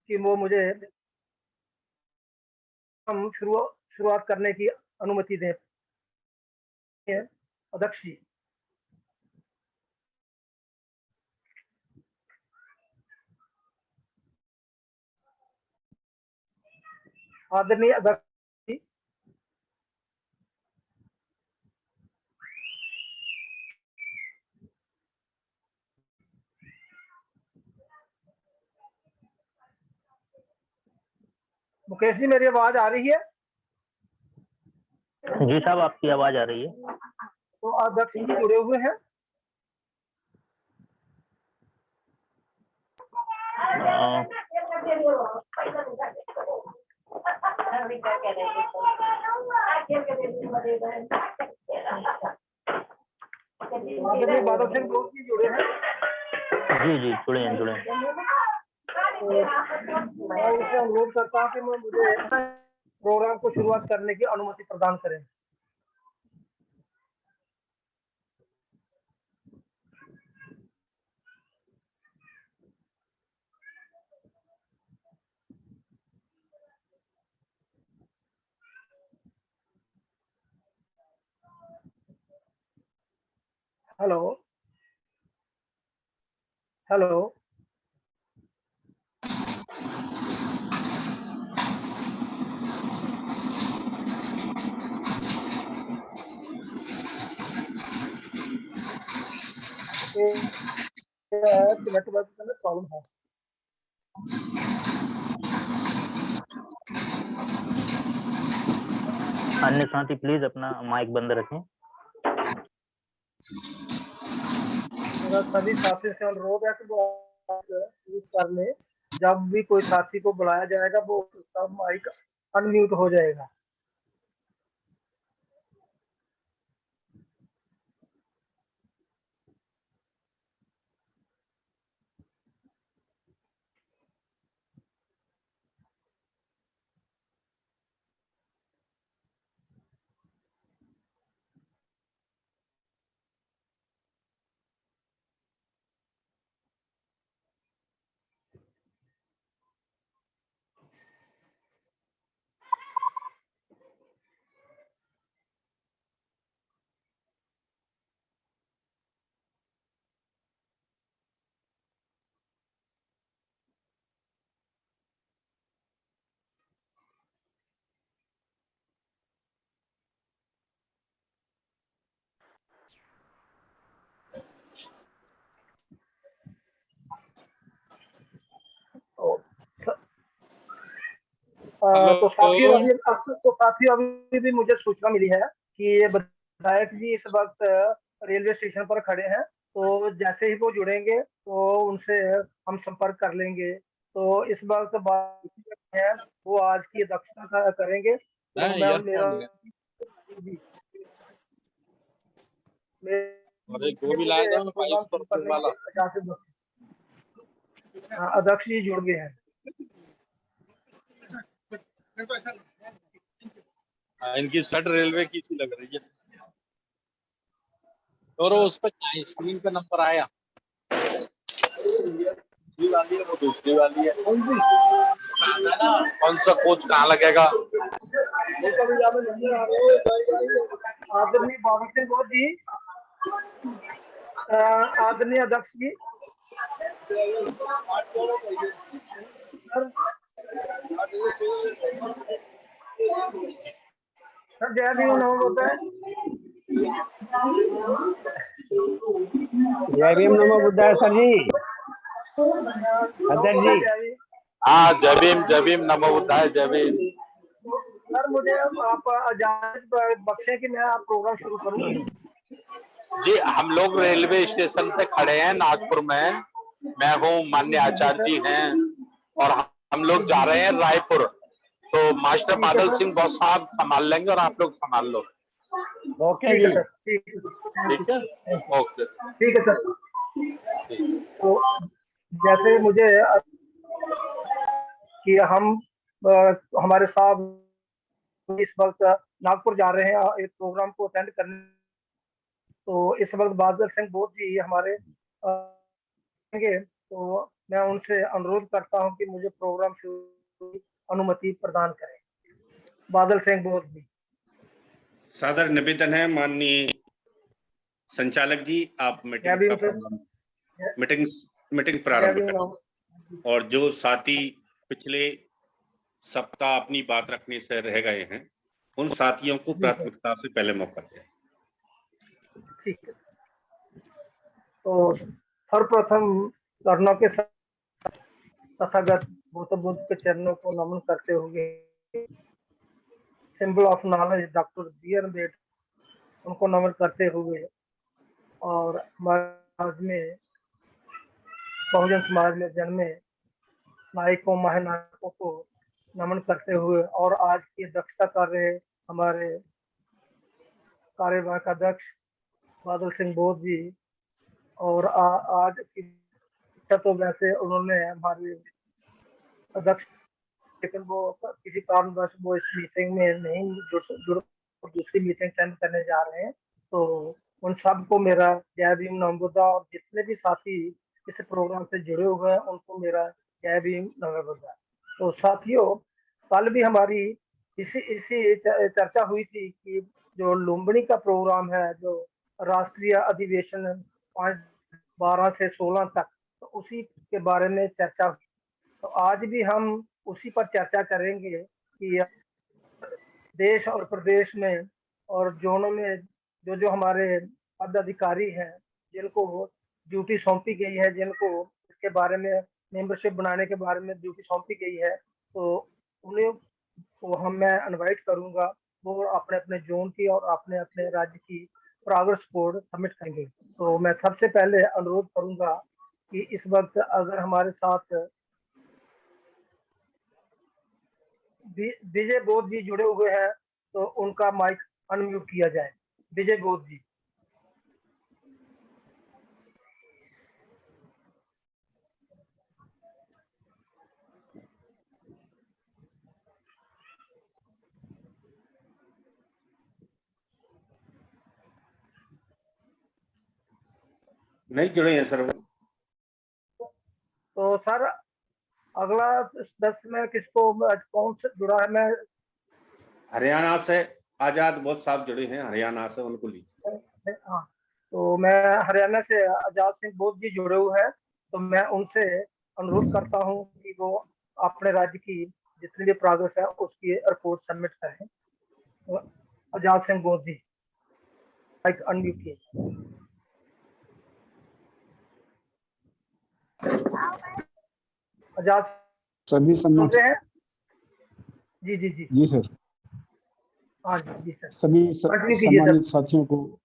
कि वो मुझे हम शुरुआत करने की अनुमति दें। अध्यक्ष जी। आदरणीय अध्यक्ष जी। मुकेश जी, मेरी आवाज आ रही है? जी साहब, आपकी आवाज आ रही है। तो अध्यक्ष जी जुड़े हुए हैं? आदरणीय बादल सिंह बोस जी जुड़े हैं? जी जी, जुड़े हैं जुड़े हैं। तो मैं इसे अनुरोध करता हूँ कि मुझे प्रोग्राम को शुरुआत करने की अनुमति प्रदान करें। Hello hello. नेटवर्क में प्रॉब्लम है। अन्य साथी प्लीज अपना माइक बंद रखें। मेरा सभी साथी से अनुरोध है कि वो यूज कर ले। जब भी कोई साथी को बुलाया जाएगा वो उसका माइक अनम्यूट हो जाएगा। तो साथियों अभी भी मुझे सूचना मिली है कि ये विधायक जी इस वक्त रेलवे स्टेशन पर खड़े हैं। तो जैसे ही वो जुड़ेंगे तो उनसे हम संपर्क कर लेंगे। तो इस वक्त बात है वो आज की अध्यक्षता करेंगे। तो मैं मेरा प्रोग्राम शुरू करने के इजाजत। अध्यक्ष जी जुड़ गए हैं। इनकी शर्ट रेलवे की सी लग रही है और उस पर स्क्रीन पे नंबर आया वाली है, वो दूसरी वाली है। कौन सा कोच कहाँ लगेगा? आदरणीय बाबा सिंह बोस जी, आदरणीय अध्यक्ष जी, सर जय भीम नमो बुद्धाय। जय भीम नमो बुद्धाय सर जी। अध्यक्ष जी। हाँ, जय भीम नमो बुद्धाय, जय भीम। सर मुझे आप इजाजत बख्शे कि मैं आप प्रोग्राम शुरू करूं। जी, हम लोग रेलवे स्टेशन पे खड़े हैं नागपुर में। मैं हूँ, माननीय आचार्य जी हैं और हम लोग जा रहे हैं रायपुर। तो मास्टर बादल सिंह बोस साहब संभाल लेंगे और आप लोग संभाल लो। ओके जी। ठीक है, ओके, ठीक है सर। तो जैसे मुझे कि हम हमारे साहब इस वक्त नागपुर जा रहे हैं एक प्रोग्राम को अटेंड करने। तो इस वक्त बादल सिंह बोस जी हमारे तो मैं उनसे अनुरोध करता हूं कि मुझे प्रोग्राम शुरू की अनुमति प्रदान करें। बादल सिंह बोध जी। सादर निवेदन है माननीय संचालक जी, आप जय भीम सर। मीटिंग प्रारंभ करें। और जो साथी पिछले सप्ताह अपनी बात रखने से रह गए हैं, उन साथियों को प्राथमिकता से पहले मौका दें। ठीक है। तो सर्वप्रथम चरणों के तथागत गौतम बुद्ध के चरणों को नमन करते हुए, symbol of knowledge doctor B R Ambedkar उनको नमन करते हुए, और हमारे समाज में, बहुजन समाज में जन्मे नायकों महानायकों को नमन करते हुए, और आज की अध्यक्षता कर रहे हमारे कार्यवाहक अध्यक्ष बादल सिंह बोध जी, और आज की तो वैसे उन्होंने हमारे अध्यक्ष, लेकिन वो किसी कारणवश वो इस मीटिंग में नहीं जुड़ दूसरी मीटिंग अटेंड करने जा रहे हैं। तो उन सबको मेरा जय भीम नमो बुद्धा, और जितने भी साथी इस प्रोग्राम से जुड़े हुए हैं उनको मेरा जय भीम नमो बुद्धा। तो साथियों, कल भी हमारी इसी चर्चा हुई थी कि जो लुम्बिनी का प्रोग्राम है, जो राष्ट्रीय अधिवेशन 5/12 से 16 तक, तो उसी के बारे में चर्चा हुई। तो आज भी हम उसी पर चर्चा करेंगे कि देश और प्रदेश में और जोनों में जो जो हमारे पदाधिकारी हैं, जिनको ड्यूटी सौंपी गई है, जिनको इसके बारे में मेंबरशिप बनाने के बारे में ड्यूटी सौंपी गई है, तो उन्हें को मैं इनवाइट करूंगा, वो अपने अपने जोन की और अपने अपने राज्य की प्रोग्रेस रिपोर्ट सबमिट करेंगे। तो मैं सबसे पहले अनुरोध करूंगा कि इस वक्त अगर हमारे साथ विजय बोध जी जुड़े हुए हैं तो उनका माइक अनम्यूट किया जाए। विजय बोध जी। नहीं जुड़े हैं सर। तो सर अगला 10 में किसको, कौन से जुड़ा है? मैं हरियाणा से आजाद बोध साहब जुड़े हैं, हरियाणा से, उनको लीजिए। हाँ, तो मैं हरियाणा से आजाद सिंह बोध जी जुड़े हुए हैं, तो मैं उनसे अनुरोध करता हूं कि वो अपने राज्य की जितनी भी प्रोग्रेस है उसकी रिपोर्ट सबमिट करें। तो आजाद सिंह बोध जी, माइक अनम्यूट कीजिए। आजाद सभी सुन रहे हैं? जी जी जी जी सर। हाँ जी सर। सभी कंटिन्यू कीजिए सर। सम्मानित साथियों को,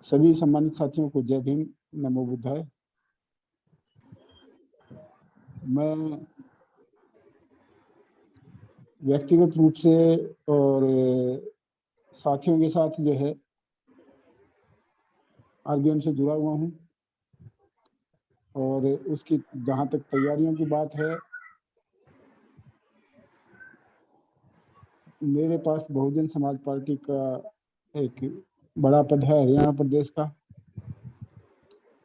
सभी सम्मानित साथियों को जय भीम नमो बुद्धाय। मैं व्यक्तिगत रूप से और साथियों के साथ जो है आरबीएम से जुड़ा हुआ हूं, और उसकी जहां तक तैयारियों की बात है, मेरे पास बहुजन समाज पार्टी का एक बड़ा पद है हरियाणा प्रदेश का,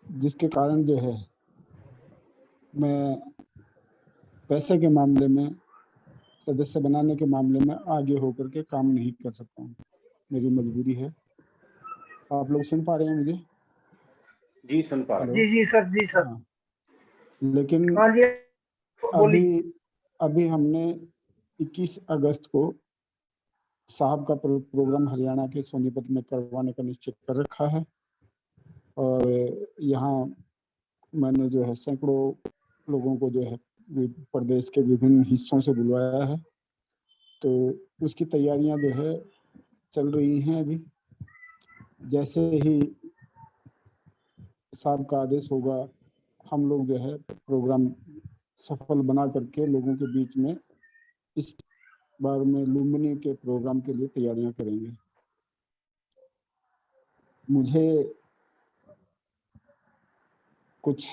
जिसके कारण जो है मैं पैसे के मामले में, सदस्य बनाने के मामले में आगे होकर के काम नहीं कर सकता हूँ। मेरी मजबूरी है। आप लोग सुन पा रहे हैं मुझे? जी सुन पा रहे हैं। जी जी सर, जी सर। हाँ। लेकिन हाँ जी, अभी हमने 21 अगस्त को साहब का प्रोग्राम हरियाणा के सोनीपत में करवाने का निश्चय कर रखा है, और यहाँ मैंने जो है सैकड़ों लोगों को जो है प्रदेश के विभिन्न हिस्सों से बुलवाया है। तो उसकी तैयारियां जो है चल रही हैं। अभी जैसे ही साहब का आदेश होगा, हम लोग जो है प्रोग्राम सफल बना करके लोगों के बीच में इस बार में लुम्बिनी के प्रोग्राम के लिए तैयारियां करेंगे। मुझे कुछ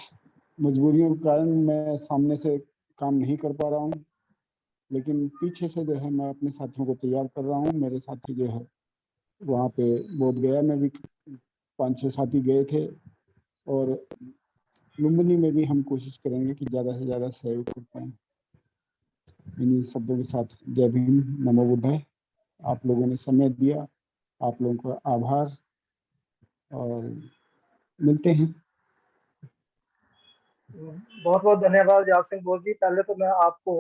मजबूरियों के कारण मैं सामने से काम नहीं कर पा रहा हूँ, लेकिन पीछे से जो है मैं अपने साथियों को तैयार कर रहा हूँ। मेरे साथी जो है वहाँ पे बोध गया में भी 5-6 साथी गए थे और लुम्बिनी में भी हम कोशिश करेंगे कि ज़्यादा से ज़्यादा सहयोग कर पाएँ। इन्हीं शब्दों के साथ जय भीम, नमो बुद्धाय। आप लोगों ने समय दिया, आप लोगों का आभार और मिलते हैं। बहुत बहुत धन्यवाद याद सिंह बोस जी। पहले तो मैं आपको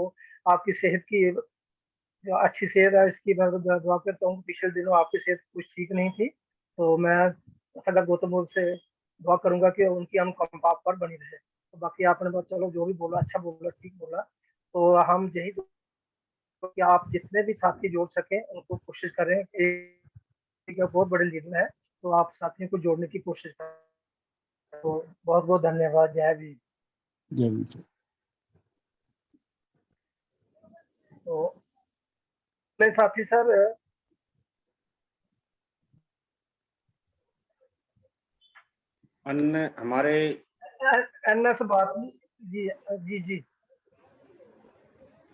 आपकी सेहत की जो अच्छी सेहत है इसकी मैं दुआ करता हूँ। पिछले दिनों आपकी सेहत कुछ ठीक नहीं थी, तो मैं सदर गौतम बुद्ध से दुआ करूंगा कि उनकी हम कंपाप पर बनी रहे। तो बाकी आपने बात चलो जो भी बोला अच्छा बोला, ठीक बोला। तो हम यही कि आप जितने भी साथी जोड़ सकें उनको कोशिश करें। एक बहुत बड़े लीडर है, तो आप साथियों को जोड़ने की कोशिश करें। तो बहुत बहुत धन्यवाद। जय भीम। जय भीम सर। तो अपने साथी सर अन्य हमारे एनएस बात जी जी जी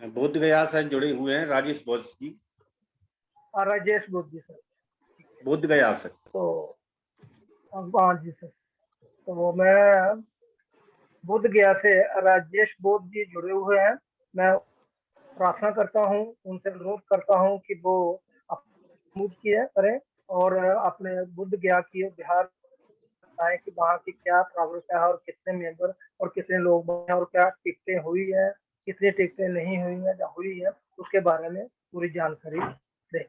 बोध गया से जुड़े हुए हैं राजेश बोस जी, और राजेश बोध जी सर। बोध गया से। तो हाँ जी सर। तो मैं बोध गया से राजेश बोध जी जुड़े हुए हैं। मैं प्रार्थना करता हूँ, उनसे अनुरोध करता हूँ कि वो मूव किए करें और अपने बुद्ध गया की बिहार बताएं कि वहाँ की क्या प्रोग्रेस है और कितने मेंबर और कितने लोग हैं और क्या टिकटें हुई है, कितनी टिकटें नहीं हुई है या हुई है, उसके बारे में पूरी जानकारी दें।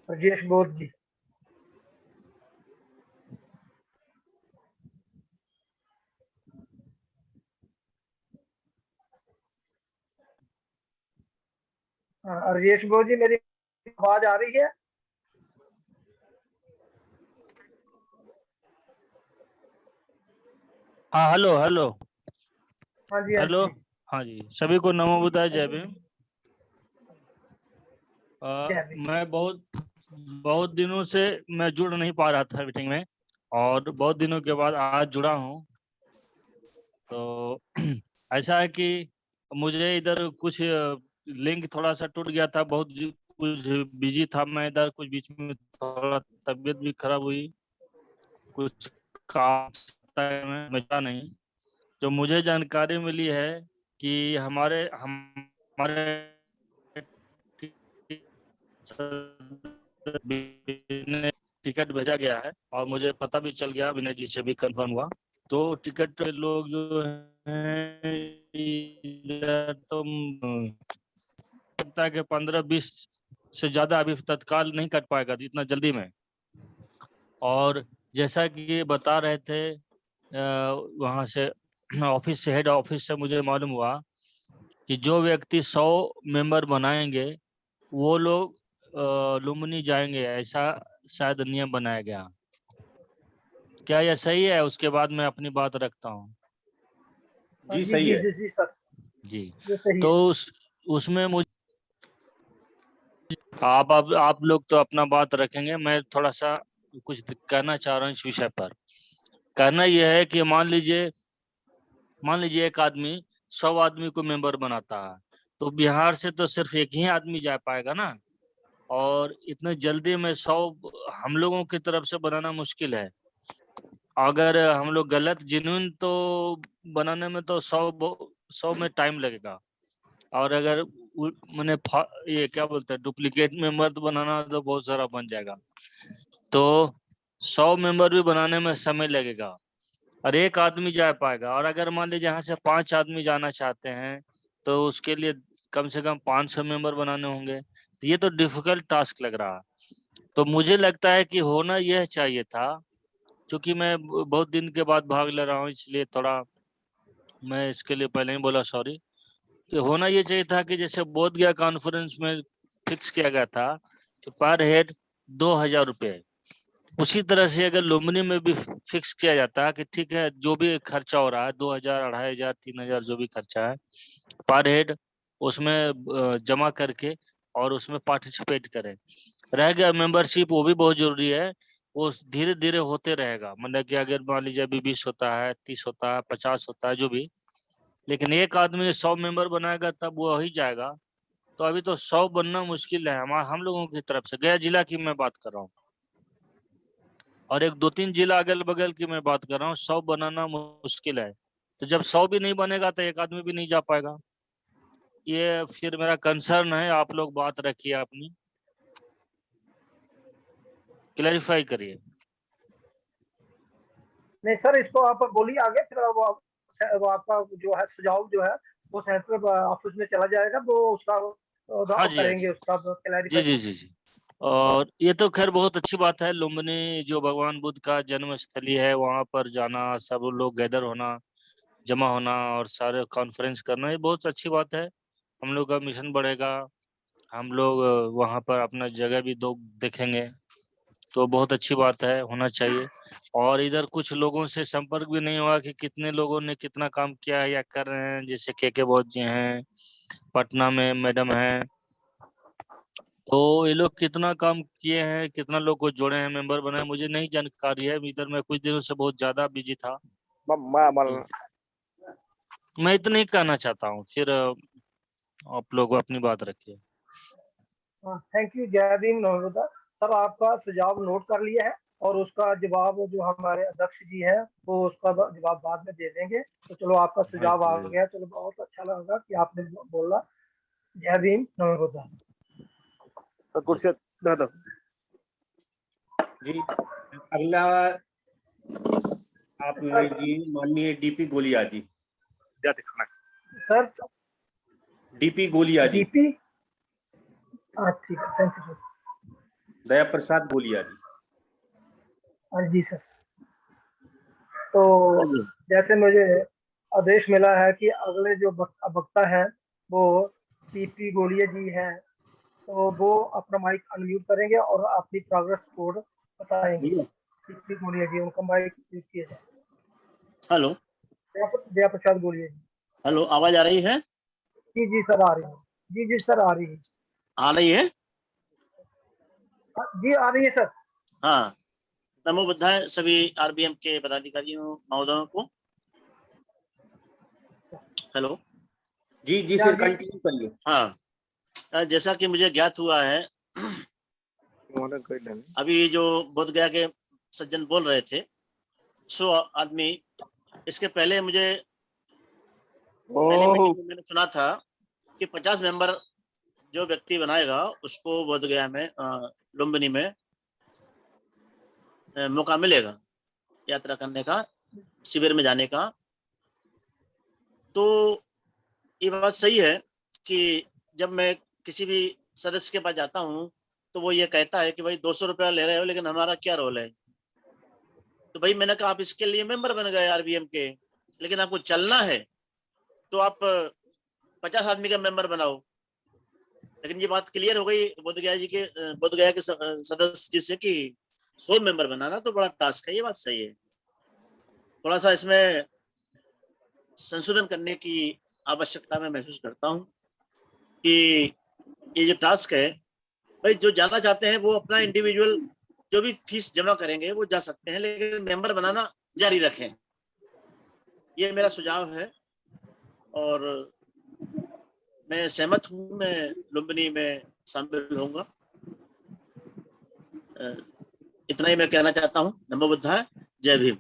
राजेश बोध जी। राजेश बोध जी, मेरी आवाज आ रही है? हाँ, हेलो हेलो हाँ जी हाँ हेलो। जी हाँ जी, सभी को नमो बुद्धाय, जय भीम। जय भीम। मैं बहुत दिनों से मैं जुड़ नहीं पा रहा था मीटिंग में, और बहुत दिनों के बाद आज जुड़ा हूँ। तो ऐसा है कि मुझे इधर कुछ लिंक थोड़ा सा टूट गया था, कुछ बिजी था मैं इधर, कुछ बीच में थोड़ा तबीयत भी खराब हुई, कुछ काम में जा नहीं। जो मुझे जानकारी मिली है कि हमारे ने टिकट भेजा गया है, और मुझे पता भी चल गया, विनय जी से भी कंफर्म हुआ। तो टिकट लोग जो है इधर तो लगता है कि 15-20 से ज्यादा अभी तत्काल नहीं कट पाएगा इतना जल्दी में। और जैसा कि ये बता रहे थे वहाँ से ऑफिस से, हेड ऑफिस से मुझे मालूम हुआ कि जो व्यक्ति 100 मेंबर बनाएंगे वो लोग लुम्बिनी जाएंगे, ऐसा शायद नियम बनाया गया। क्या यह सही है? उसके बाद मैं अपनी बात रखता हूँ। जी जी सही जी है। जी जी सर, जी। ये सही तो है। उसमें मुझे आप लोग तो अपना बात रखेंगे, मैं थोड़ा सा कुछ कहना चाह रहा हूँ इस विषय पर। कहना यह है कि मान लीजिए एक आदमी 100 आदमी को मेंबर बनाता है, तो बिहार से तो सिर्फ एक ही आदमी जा पाएगा ना, और इतने जल्दी में 100 हम लोगों की तरफ से बनाना मुश्किल है। अगर हम लोग गलत जेन्युइन तो बनाने में तो 100 में टाइम लगेगा, और अगर मैंने ये क्या बोलते हैं डुप्लीकेट मेंबर तो बनाना तो बहुत सारा बन जाएगा। तो 100 मेंबर भी बनाने में समय लगेगा, और एक आदमी जा पाएगा। और अगर मान लीजिए यहाँ से 5 आदमी जाना चाहते हैं तो उसके लिए कम से कम 500 मेंबर बनाने होंगे। तो ये तो डिफिकल्ट टास्क लग रहा है। तो मुझे लगता है कि होना यह चाहिए था, क्योंकि मैं बहुत दिन के बाद भाग ले रहा हूँ, इसलिए थोड़ा मैं इसके लिए पहले ही बोला सॉरी। कि होना ये चाहिए था कि जैसे बोध गया कॉन्फ्रेंस में फिक्स किया गया था कि पर हेड 2,000 रुपये, उसी तरह से अगर लुम्बिनी में भी फिक्स किया जाता है कि ठीक है जो भी खर्चा हो रहा है 2,000, 2,500, 3,000 जो भी खर्चा है पर हेड, उसमें जमा करके और उसमें पार्टिसिपेट करें। रह गया मेंबरशिप, वो भी बहुत जरूरी है, वो धीरे धीरे होते रहेगा। मतलब कि अगर मान लीजिए अभी 20 होता है, 30 होता है, 50 होता है, जो भी, लेकिन एक आदमी 100 मेंबर बनाएगा तब वो ही जाएगा। तो अभी तो 100 बनना मुश्किल है हम लोगों की तरफ से, गया जिला की मैं बात कर रहा हूँ। और एक 2-3 जिला अगल बगल की मैं बात कर रहा हूँ, 100 बनाना मुश्किल है। तो जब 100 भी नहीं बनेगा तो एक आदमी भी नहीं जा पाएगा। ये फिर मेरा कंसर्न है, आप लोग बात रखिए अपनी, क्लैरिफाई करिए। नहीं सर, इसको आप बोलिए आगे, फिर वो आपका जो है सुझाव जो है वो सेंट्रल ऑफिस में चला जाएगा, तो उसका हाँ जी, हाँ करेंगे, जी। उसका जी, क्लैरिफाई। जी, जी, जी। और ये तो खैर बहुत अच्छी बात है, लुम्बिनी जो भगवान बुद्ध का जन्म स्थली है, वहाँ पर जाना, सब लोग गैदर होना, जमा होना और सारे कॉन्फ्रेंस करना, ये बहुत अच्छी बात है। हम लोग का मिशन बढ़ेगा, हम लोग वहाँ पर अपना जगह भी दो देखेंगे, तो बहुत अच्छी बात है, होना चाहिए। और इधर कुछ लोगों से संपर्क भी नहीं हुआ कि कितने लोगों ने कितना काम किया है या कर रहे हैं, जैसे के बौद्ध जी हैं, पटना में मैडम हैं, तो ये लोग कितना काम किए हैं, कितना लोग को जोड़े हैं, मेंबर बने हैं, मुझे नहीं जानकारी है। इधर मैं कुछ दिनों से बहुत ज्यादा बिजी था, तो मैं इतना ही कहना चाहता हूँ। फिर आप लोग अपनी बात रखिए। थैंक यू, जय भीम नमोबुद्धा। सर आपका सुझाव नोट कर लिया है, और उसका जवाब जो हमारे अध्यक्ष जी हैं वो उसका जवाब बाद में दे देंगे। तो चलो, आपका सुझाव आ गया, चलो बहुत अच्छा लगा कि आपने बोला। जय भीम नमोबुद्धा। कुर्सी दे दो जी। अगला आप जी माननीय डीपी गोलिया जी। क्या दिखाना सर डीपी गोलिया जी। डीपी, ठीक है, थैंक यू सर। दया प्रसाद गोलिया जी। हाँ जी सर। तो जैसे मुझे आदेश मिला है कि अगले जो वक्ता है वो पीपी गोलिया जी हैं, तो वो अपना माइक अनम्यूट करेंगे और अपनी प्रोग्रेस रिपोर्ट बताएंगे। पीपी गोलिया जी, उनका माइक म्यूट किया जाए। हेलो, दया प्रसाद गोलिया जी। हेलो, आवाज आ रही है? जी जी सर, आ रही है। जी जी सर, आ रही है। आ रही है? जी आ रही है सर। हाँ, नमो बुद्धाय सभी आरबीएम के पदाधिकारियों महोदयों को। हेलो। जी जी सर, कंटिन्यू करिए। हाँ, जैसा कि मुझे ज्ञात हुआ है, अभी जो बोध गया के सज्जन बोल रहे थे, 100 आदमी, इसके पहले मुझे पहले मीटिंग में मैंने सुना था कि 50 मेंबर जो व्यक्ति बनाएगा उसको बोध गया में लुम्बिनी में मौका मिलेगा यात्रा करने का, शिविर में जाने का। तो ये बात सही है कि जब मैं किसी भी सदस्य के पास जाता हूँ तो वो ये कहता है कि भाई 200 रुपया ले रहे हो, लेकिन हमारा क्या रोल है? तो भाई मैंने कहा, आप इसके लिए मेंबर बन गए आरबीएम के, लेकिन आपको चलना है तो आप 50 आदमी का मेंबर बनाओ। लेकिन ये बात क्लियर हो गई बोध गया के सदस्य जी से कि 100 मेंबर बनाना तो बड़ा टास्क है। ये बात सही है, थोड़ा सा इसमें संशोधन करने की आवश्यकता मैं महसूस करता हूँ कि ये जो टास्क है, भाई जो जाना चाहते हैं वो अपना इंडिविजुअल जो भी फीस जमा करेंगे वो जा सकते हैं, लेकिन मेंबर बनाना जारी रखें। ये मेरा सुझाव है और मैं सहमत हूँ, मैं लुम्बिनी में शामिल होऊंगा। इतना ही मैं कहना चाहता हूँ। नमो बुद्धाय, जय भीम।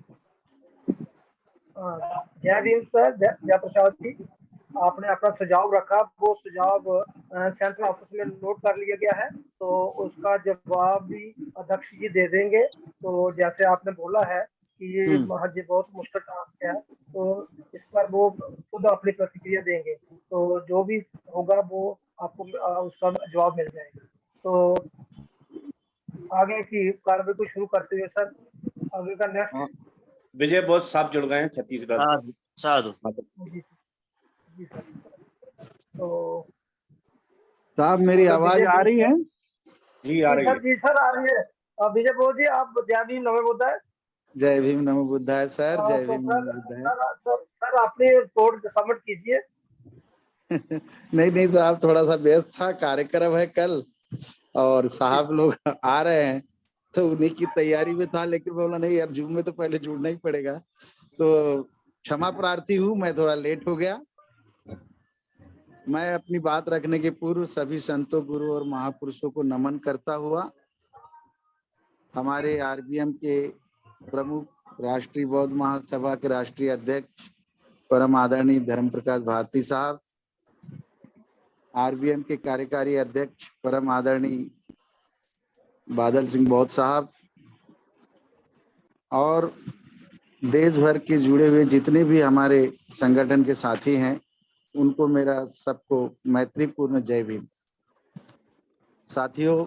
जय भीम सर, जय प्रसाद जी। आपने अपना सुझाव रखा, वो सुझाव सेंट्रल ऑफिस में नोट कर लिया गया है, तो उसका जवाब भी अध्यक्ष जी दे देंगे। तो जैसे आपने बोला है कि ये बहुत मुश्किल टास्क है, तो इस पर वो खुद अपनी प्रतिक्रिया देंगे, तो जो भी होगा वो आपको उसका जवाब मिल जाएगा। तो आगे की कार्रवाई को शुरू करते हुए सर, आगे का नेक्स्ट। विजय बहुत साफ जुड़ गए हैं छत्तीसगढ़ से। साधु। जी सर। तो साहब मेरी आवाज आ रही है? जी आ रही है। जी सर, आ रही है। विजय बोल जी, आप जय भीम नमो बुद्धाय। जय भीम नमो बुद्धाय सर, जय भीम नमो बुद्धाय। सर अपनी रिपोर्ट सबमिट कीजिए। नहीं साहब, थोड़ा सा व्यस्त था, कार्यक्रम है कल और साहब लोग आ रहे हैं तो उन्हीं की तैयारी में था, लेकिन बोला नहीं यार, जूम में तो पहले जुड़ना ही पड़ेगा, तो क्षमा प्रार्थी हूँ, मैं थोड़ा लेट हो गया। मैं अपनी बात रखने के पूर्व सभी संतों, गुरु और महापुरुषों को नमन करता हुआ हमारे आरबीएम के प्रमुख राष्ट्रीय बौद्ध महासभा के राष्ट्रीय अध्यक्ष परम आदरणीय धर्म प्रकाश भारती साहब, आरबीएम के कार्यकारी अध्यक्ष परम आदरणीय बादल सिंह बौद्ध साहब और देश भर के जुड़े हुए जितने भी हमारे संगठन के साथी हैं, उनको मेरा सबको मैत्रीपूर्ण जय भीम। साथियों,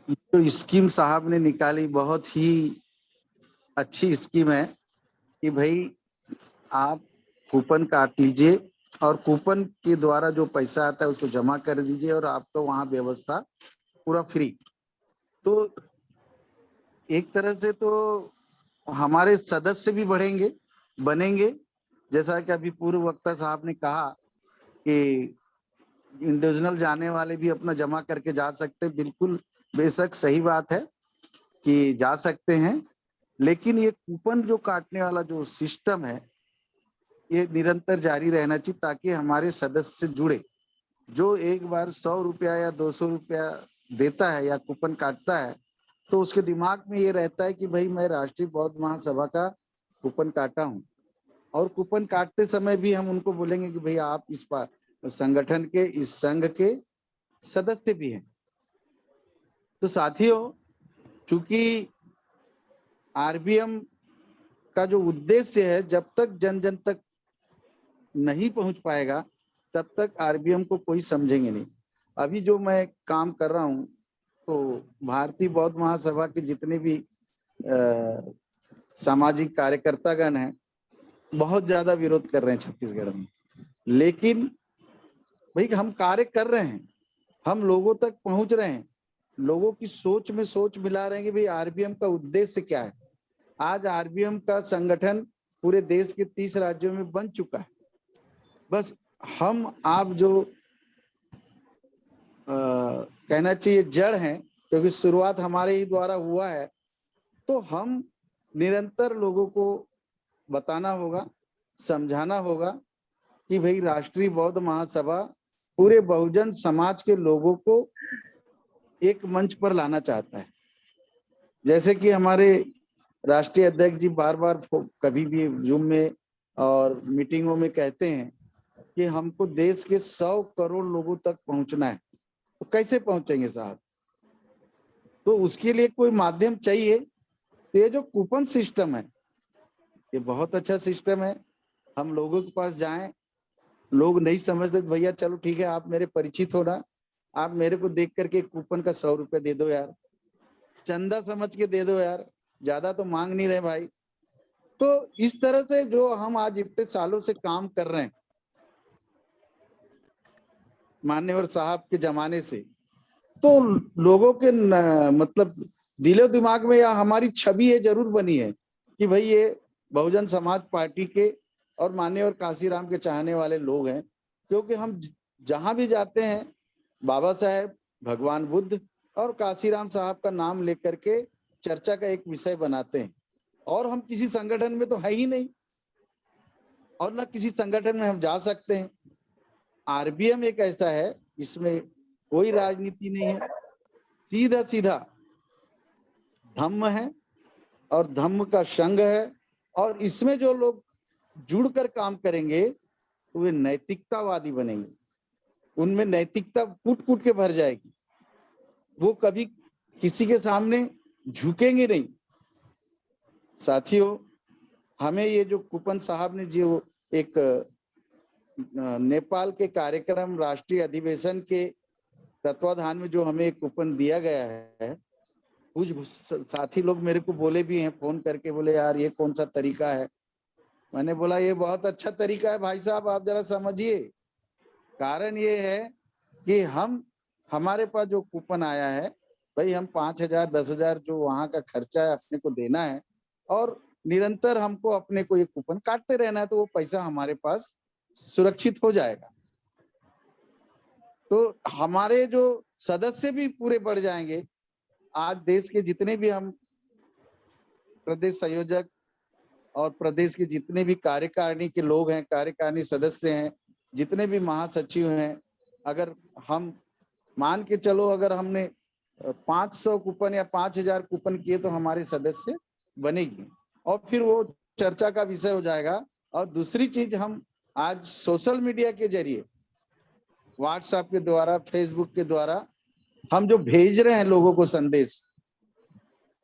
जो स्कीम साहब ने निकाली बहुत ही अच्छी स्कीम है कि भाई आप कूपन काट लीजिए और कूपन के द्वारा जो पैसा आता है उसको जमा कर दीजिए और आपका वहाँ व्यवस्था पूरा फ्री। तो एक तरह से तो हमारे सदस्य भी बनेंगे, जैसा कि अभी पूर्व वक्ता साहब ने कहा कि इंडिविजुअल जाने वाले भी अपना जमा करके जा सकते हैं। बिल्कुल बेशक सही बात है कि जा सकते हैं, लेकिन ये कूपन जो काटने वाला जो सिस्टम है ये निरंतर जारी रहना चाहिए ताकि हमारे सदस्य जुड़े। जो एक बार 100 रुपया या 200 रुपया देता है या कूपन काटता है तो उसके दिमाग में ये रहता है कि भाई मैं राष्ट्रीय बौद्ध महासभा का कूपन काटा हूँ। और कूपन काटते समय भी हम उनको बोलेंगे कि भाई आप इस संगठन के, इस संघ के सदस्य भी हैं। तो साथियों, चूंकि आरबीएम का जो उद्देश्य है जब तक जन जन तक नहीं पहुंच पाएगा तब तक आरबीएम को कोई समझेंगे नहीं। अभी जो मैं काम कर रहा हूं तो भारतीय बौद्ध महासभा के जितने भी सामाजिक कार्यकर्तागण हैं बहुत ज्यादा विरोध कर रहे हैं छत्तीसगढ़ में, लेकिन भाई हम कार्य कर रहे हैं, हम लोगों तक पहुंच रहे हैं, लोगों की सोच में सोच मिला रहे हैं कि भाई आरबीएम का उद्देश्य क्या है। आज आरबीएम का संगठन पूरे देश के 30 राज्यों में बन चुका है। बस हम आप जो कहना चाहिए जड़ हैं, क्योंकि शुरुआत हमारे ही द्वारा हुआ है, तो हम निरंतर लोगों को बताना होगा, समझाना होगा कि भाई राष्ट्रीय बौद्ध महासभा पूरे बहुजन समाज के लोगों को एक मंच पर लाना चाहता है। जैसे कि हमारे राष्ट्रीय अध्यक्ष जी बार बार कभी भी जूम में और मीटिंगों में कहते हैं कि हमको देश के 100 करोड़ लोगों तक पहुंचना है। तो कैसे पहुंचेंगे साहब? तो उसके लिए कोई माध्यम चाहिए। तो ये जो कूपन सिस्टम है ये बहुत अच्छा सिस्टम है। हम लोगों के पास जाएं, लोग नहीं समझते भैया चलो ठीक है आप मेरे परिचित हो ना, आप मेरे को देख करके कूपन का 100 रुपया दे दो यार, चंदा समझ के दे दो यार, ज्यादा तो मांग नहीं रहे भाई। तो इस तरह से जो हम आज इतने सालों से काम कर रहे हैं मान्यवर साहब के जमाने से, तो लोगों के मतलब दिलो दिमाग में या हमारी छवि ये जरूर बनी है कि भाई ये बहुजन समाज पार्टी के और मान्यवर काशीराम के चाहने वाले लोग हैं। क्योंकि हम जहां भी जाते हैं बाबा साहेब, भगवान बुद्ध और काशीराम साहब का नाम लेकर के चर्चा का एक विषय बनाते हैं। और हम किसी संगठन में तो है ही नहीं और ना किसी संगठन में हम जा सकते हैं। आरबीएम एक ऐसा है इसमें कोई राजनीति नहीं है, सीधा सीधा धम्म है और धम्म का संघ है। और इसमें जो लोग जुड़कर काम करेंगे तो वे नैतिकतावादी बनेंगे, उनमें नैतिकता कूट कूट के भर जाएगी, वो कभी किसी के सामने झुकेंगे नहीं। साथियों, हमें ये जो कूपन साहब ने जो एक नेपाल के कार्यक्रम राष्ट्रीय अधिवेशन के तत्वाधान में जो हमें एक कूपन दिया गया है, कुछ साथी लोग मेरे को बोले भी हैं फोन करके, बोले यार ये कौन सा तरीका है। मैंने बोला ये बहुत अच्छा तरीका है भाई साहब, आप जरा समझिए। कारण ये है कि हमारे पास जो कूपन आया है भाई, हम 5,000 10,000 जो वहां का खर्चा है अपने को देना है और निरंतर हमको अपने को ये कूपन काटते रहना है, तो वो पैसा हमारे पास सुरक्षित हो जाएगा। तो हमारे जो सदस्य भी पूरे बढ़ जाएंगे। आज देश के जितने भी हम प्रदेश संयोजक और प्रदेश के जितने भी कार्यकारिणी के लोग हैं, कार्यकारिणी सदस्य हैं, जितने भी महासचिव हैं, अगर हम मान के चलो अगर हमने 500 कूपन या 5,000 कूपन किए तो हमारे सदस्य बनेगी और फिर वो चर्चा का विषय हो जाएगा। और दूसरी चीज, हम आज सोशल मीडिया के जरिए, व्हाट्सएप के द्वारा, फेसबुक के द्वारा हम जो भेज रहे हैं लोगों को संदेश,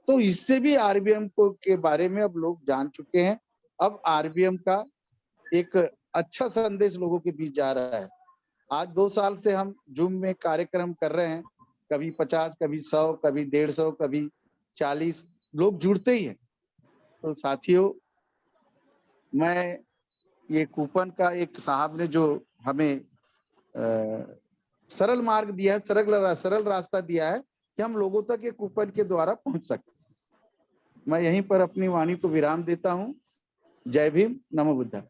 तो इससे भी आरबीएम को के बारे में अब लोग जान चुके हैं। अब आरबीएम का एक अच्छा संदेश लोगों के बीच जा रहा है। आज 2 साल से हम जूम में कार्यक्रम कर रहे हैं, कभी 50, कभी 100, कभी 150, कभी 40 लोग जुड़ते ही हैं। तो साथियों, मैं ये कूपन का एक साहब ने जो हमें सरल मार्ग दिया है, सरल रास्ता दिया है कि हम लोगों तक ये कूपन के द्वारा पहुंच सकते। मैं यहीं पर अपनी वाणी को विराम देता हूं। जय भीम, नमो बुद्धाय।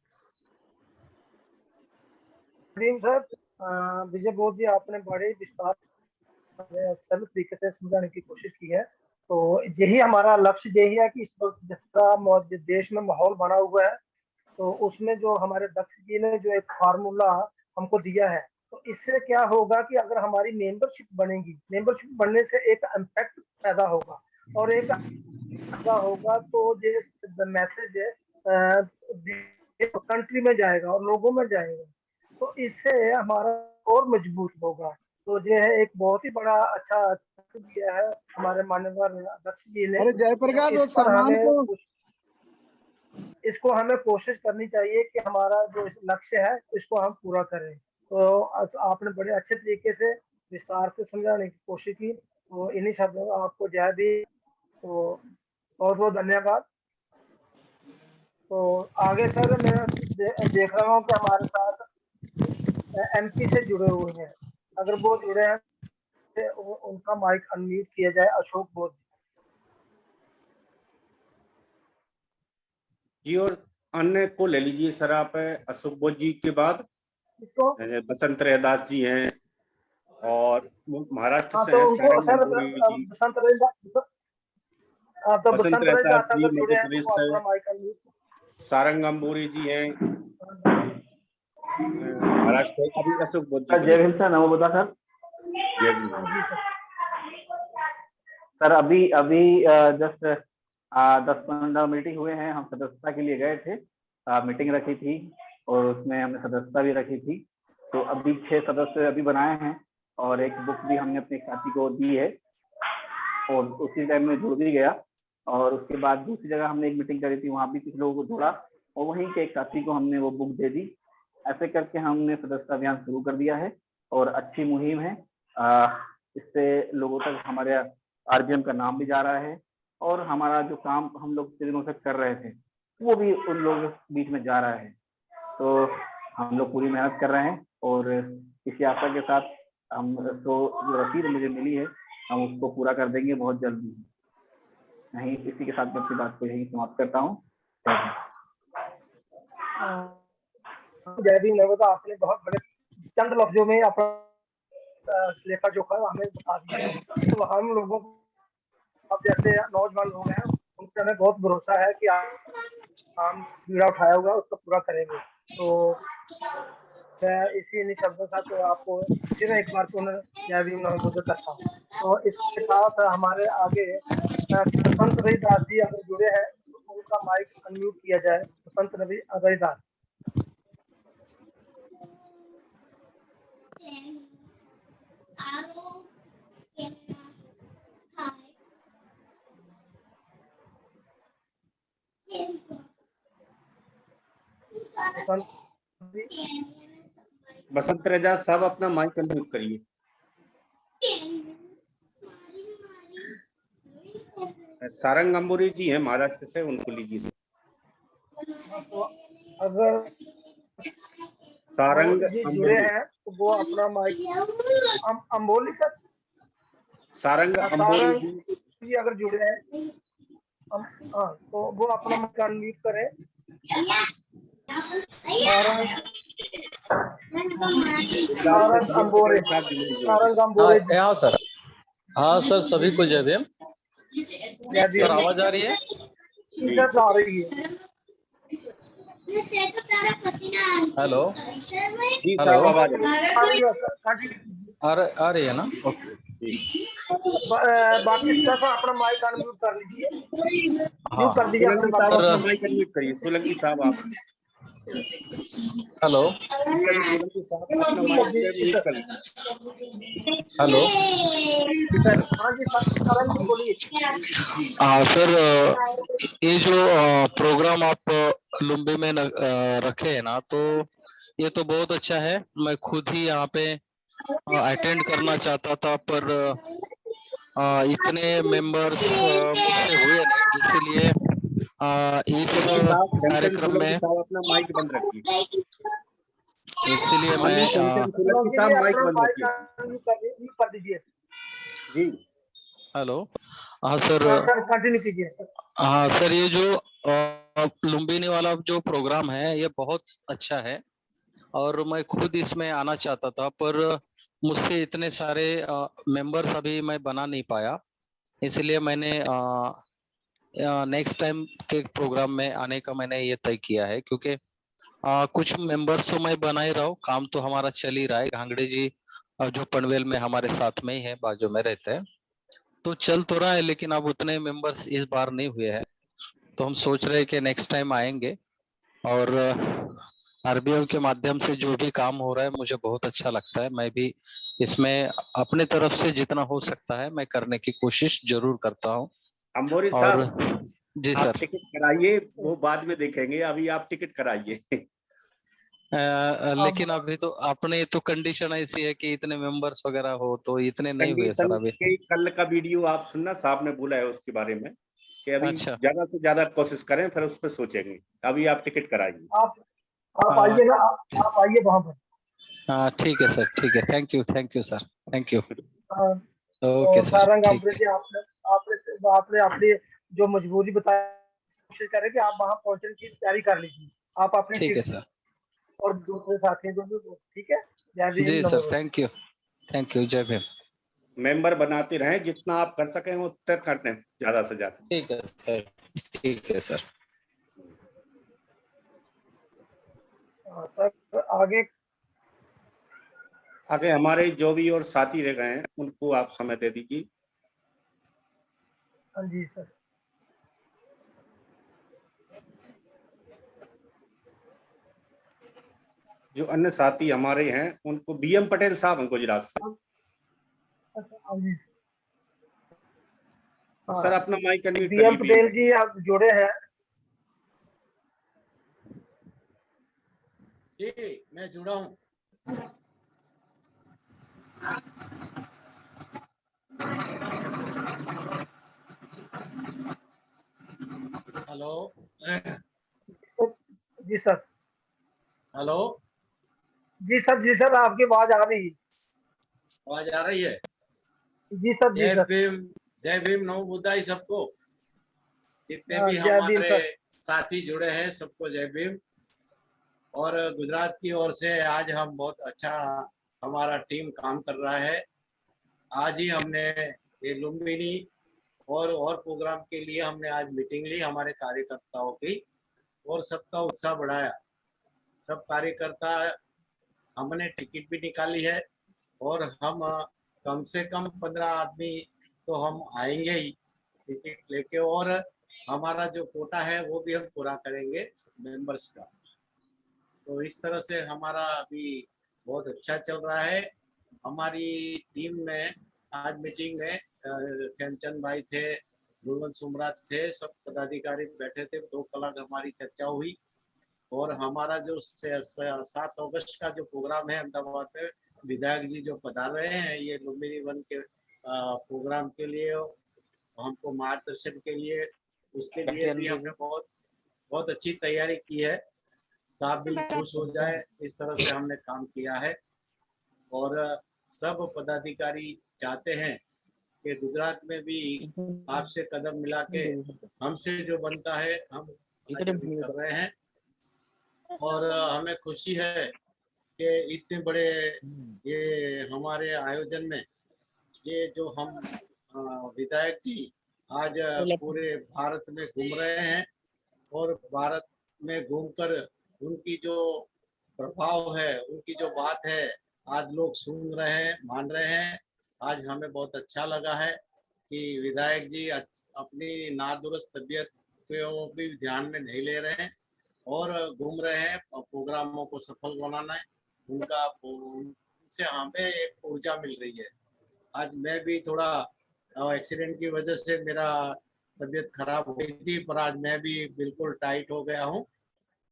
भीम सर, विजय बोध जी, आपने बड़े विस्तार सरल तरीके से समझाने की कोशिश की है। तो यही हमारा लक्ष्य यही है कि इस वक्त जितना देश में माहौल बना हुआ है, तो उसमें जो हमारे दक्ष जी ने जो एक फार्मूला हमको दिया है, तो इससे क्या होगा कि अगर हमारी मेंबरशिप बनेगी, मेंबरशिप बनने से एक इम्पैक्ट पैदा होगा और एक पैदा होगा तो ये मैसेज कंट्री में जाएगा और लोगों में जाएगा, तो इससे हमारा और मजबूत होगा। तो ये है एक बहुत ही बड़ा अच्छा दिया है हमारे माननीय दक्ष जी ने। अरे जयप्रकाश, तो वो सम्मान को इसको हमें कोशिश करनी चाहिए कि हमारा जो लक्ष्य है इसको हम पूरा करें। तो आपने बड़े अच्छे तरीके से विस्तार से समझाने की कोशिश की। तो इन्हीं शब्दों में आपको जय दी। तो बहुत बहुत धन्यवाद। तो आगे सर, मैं देख रहा हूँ कि हमारे साथ एमपी से जुड़े हुए हैं, अगर वो जुड़े हैं तो उनका माइक अनम्यूट किया जाए। अशोक बोध जी, और अन्य को ले लीजिए सर आप। अशोक बोध जी के बाद बसंत रैदास जी हैं और महाराष्ट्र से हैं सारंग अंबोरी जी। बसंत रैदास जी मध्य प्रदेश से, सारंग अंबोरी जी हैं महाराष्ट्र से। अभी अशोक बोध जी। जय भीम सर, नमो बुद्धा सर। जय भीम सर, अभी जस्ट 10-15 मीटिंग हुए हैं। हम सदस्यता के लिए गए थे, मीटिंग रखी थी और उसमें हमने सदस्यता भी रखी थी। तो अभी 6 सदस्य अभी बनाए हैं और एक बुक भी हमने अपने साथी को दी है और उसी टाइम में जुड़ भी गया। और उसके बाद दूसरी जगह हमने एक मीटिंग करी थी, वहाँ भी कुछ लोगों को जोड़ा और वहीं के एक साथी को हमने वो बुक दे दी। ऐसे करके हमने सदस्यता अभियान शुरू कर दिया है और अच्छी मुहिम है। इससे लोगों तक हमारे आरबीएम का नाम भी जा रहा है और हमारा जो काम हम लोग इतने दिनों से कर रहे थे वो भी उन लोगों के बीच में जा रहा है। तो हम लोग पूरी मेहनत कर रहे हैं और इसी आशा के साथ हम तो जो रसीद मुझे मिली है हम उसको पूरा कर देंगे बहुत जल्दी। नहीं, इसी के साथ मैं अपनी बात को यही समाप्त करता हूँ। जय भीम। नर्मदा, आपने बहुत बड़े चंद लफ्जों में अपना लेखा जोखा हमें बता दिया। तो हम लोगों को अब जैसे नौजवान लोग हैं उनसे हमें बहुत भरोसा है कि हम बीड़ा उठाया होगा उसको पूरा करेंगे। तो इसी शब्दों का तो आपको फिर एक बार पुनः जय भीम नमो बुद्ध करता हूँ। तो इसके साथ हमारे आगे बसंत रविदास जी अगर जुड़े हैं तो उनका माइक अनम्यूट किया जाए। बसंत रविदास। बसंत रैदास साहब अपना माइक अनम्यूट करिए। सारंग अंबोरी जी हैं महाराष्ट्र से, उनको लीजिए। तो अगर सारंग जुड़े हैं तो वो अपना माइक अंबोली सर, सारंग अंबोरी जी अगर जुड़े हैं तो वो अपना माइक अनम्यूट करें। सारंग अंबोरी हाँ सर, हाँ सर, सभी को जय भीम। सर आवाज आ रही है? आ रही है। हेलो, जी साहब, आवाज आ रही है ना? ओके। बाकी स्टाफ अपना माइक अनम्यूट कर लीजिए, हाँ कर दीजिए सोलंकी अपनी साहब बात। अपना माइक अनम्यूट करिए। सोलंकी साहब आप हेलो सोलंकी साहब अपना माइक म्यूट कर लीजिए। हेलो सर हाँ जी सरन जी बोलिए। हाँ सर, ये जो प्रोग्राम आप लुम्बी में रखे हैं ना, तो ये तो बहुत अच्छा है। मैं खुद ही यहाँ पे अटेंड करना चाहता था, पर इतने मेंबर्स मुझसे हुए नहीं, इसीलिए इस कार्यक्रम सोलंकी में, साहब अपना माइक बंद रखिए। इसलिए मैं सोलंकी साहब माइक बंद रखिए अनम्यूट कर दीजिए जी। हेलो। हाँ सर, कंटिन्यू कीजिए सर। हाँ सर, ये जो लुम्बिनी वाला जो प्रोग्राम है ये बहुत अच्छा है, और मैं खुद इसमें आना चाहता था, पर मुझसे इतने सारे मेंबर्स अभी मैं बना नहीं पाया, इसलिए मैंने नेक्स्ट टाइम के प्रोग्राम में आने का मैंने ये तय किया है। क्योंकि कुछ मेंबर्स तो मैं बना ही रहा हूँ, काम तो हमारा चल ही रहा है। घांगड़े जी जो पनवेल में हमारे साथ में ही है, बाजू में रहते हैं, तो चल तो रहा है, लेकिन अब उतने मेंबर्स इस बार नहीं हुए हैं। तो हम सोच रहे हैं कि नेक्स्ट टाइम आएंगे, और आरबीएल के माध्यम से जो भी काम हो रहा है मुझे बहुत अच्छा लगता है। मैं भी इसमें अपने तरफ से जितना हो सकता है मैं करने की कोशिश जरूर करता हूँ। अंबोरी और साहब जी आप सर, टिकट कराइए, वो बाद में देखेंगे, अभी आप टिकट कराइए। लेकिन अभी तो अपने तो कंडीशन ऐसी है कि इतने मेंबर्स वगैरह हो, तो इतने नहीं हुए सर कंडीशन अभी। के कल का वीडियो आप सुनना, साहब ने बोला है उसके बारे में कि अभी अच्छा, ज्यादा से ज्यादा कोशिश करें, फिर उस पर सोचेंगे। अभी आप टिकट कराइए। आप आइए ना, आप आइए वहाँ पर। हाँ ठीक है सर, ठीक है। Thank you sir, thank you. हाँ, ओके तो सर, सारंग ठीक अमृत है। जी आपने अपनी जो मजबूरी बताई, कोशिश करें कि आप वहाँ पहुंचने की तैयारी कर लीजिए, आप अपनी ठीक टीम है सर। और दूसरे साथियों को भी। ठीक है, जय भीम, जी नमो सर, बुद्धाय। थैंक यू, जय भीम। मेंबर बनाते रहें, जितना आप कर सकें उतना करते हैं, ज्यादा से ज्यादा। ठीक है सर, ठीक है सर। सर आगे आगे हमारे जो भी और साथी रह गए हैं उनको आप समय दे दीजिए। हाँ जी सर। जो अन्य साथी हमारे हैं उनको बीएम पटेल साहब हैं गुजरात से। हाँ जी सर अपना माइक अनम्यूट बीएम करिए। पटेल जी आप जुड़े हैं। जी मैं जुड़ा हूँ। हेलो जी सर। हेलो, जी सर आपकी आवाज आ रही है। आवाज आ रही है? जी सर। जय भीम, नमो बुद्धाय सबको। जितने भी जय भीम हमारे सर। साथी जुड़े हैं सबको जय भीम। और गुजरात की ओर से आज हम बहुत अच्छा हमारा टीम काम कर रहा है। आज ही हमने ये लुम्बिनी और प्रोग्राम के लिए हमने आज मीटिंग ली हमारे कार्यकर्ताओं की, और सबका उत्साह बढ़ाया। सब कार्यकर्ता, हमने टिकट भी निकाली है, और हम कम से कम 15 आदमी तो हम आएंगे ही टिकट लेके, और हमारा जो कोटा है वो भी हम पूरा करेंगे मेंबर्स का। तो इस तरह से हमारा अभी बहुत अच्छा चल रहा है। हमारी टीम में आज मीटिंग में खेमचंद भाई थे, गुलवंत सुमराज थे, सब पदाधिकारी बैठे थे। 2 कलाक हमारी चर्चा हुई, और हमारा जो 7 अगस्त का जो प्रोग्राम है अहमदाबाद में, विधायक जी जो पधार रहे हैं ये लुम्बिनी वन के प्रोग्राम के लिए, हमको मार्गदर्शन के लिए, उसके लिए भी हमने बहुत अच्छी तैयारी की है। साहब भी खुश हो जाए, इस तरह से हमने काम किया है। और सब पदाधिकारी चाहते हैं कि गुजरात में भी आपसे कदम मिला के हमसे जो बनता है हम कर रहे हैं। और हमें खुशी है कि इतने बड़े ये हमारे आयोजन में ये जो हम विधायक जी आज पूरे भारत में घूम रहे हैं, और भारत में घूमकर उनकी जो प्रभाव है, उनकी जो बात है आज लोग सुन रहे हैं, मान रहे हैं। आज हमें बहुत अच्छा लगा है कि विधायक जी अपनी नादुरुस्त तबीयत को भी ध्यान में नहीं ले रहे हैं और घूम रहे हैं प्रोग्रामों को सफल बनाना है। उनसे हमें एक ऊर्जा मिल रही है। आज मैं भी थोड़ा एक्सीडेंट की वजह से मेरा तबीयत खराब हो गई थी, पर आज मैं भी बिल्कुल टाइट हो गया हूँ।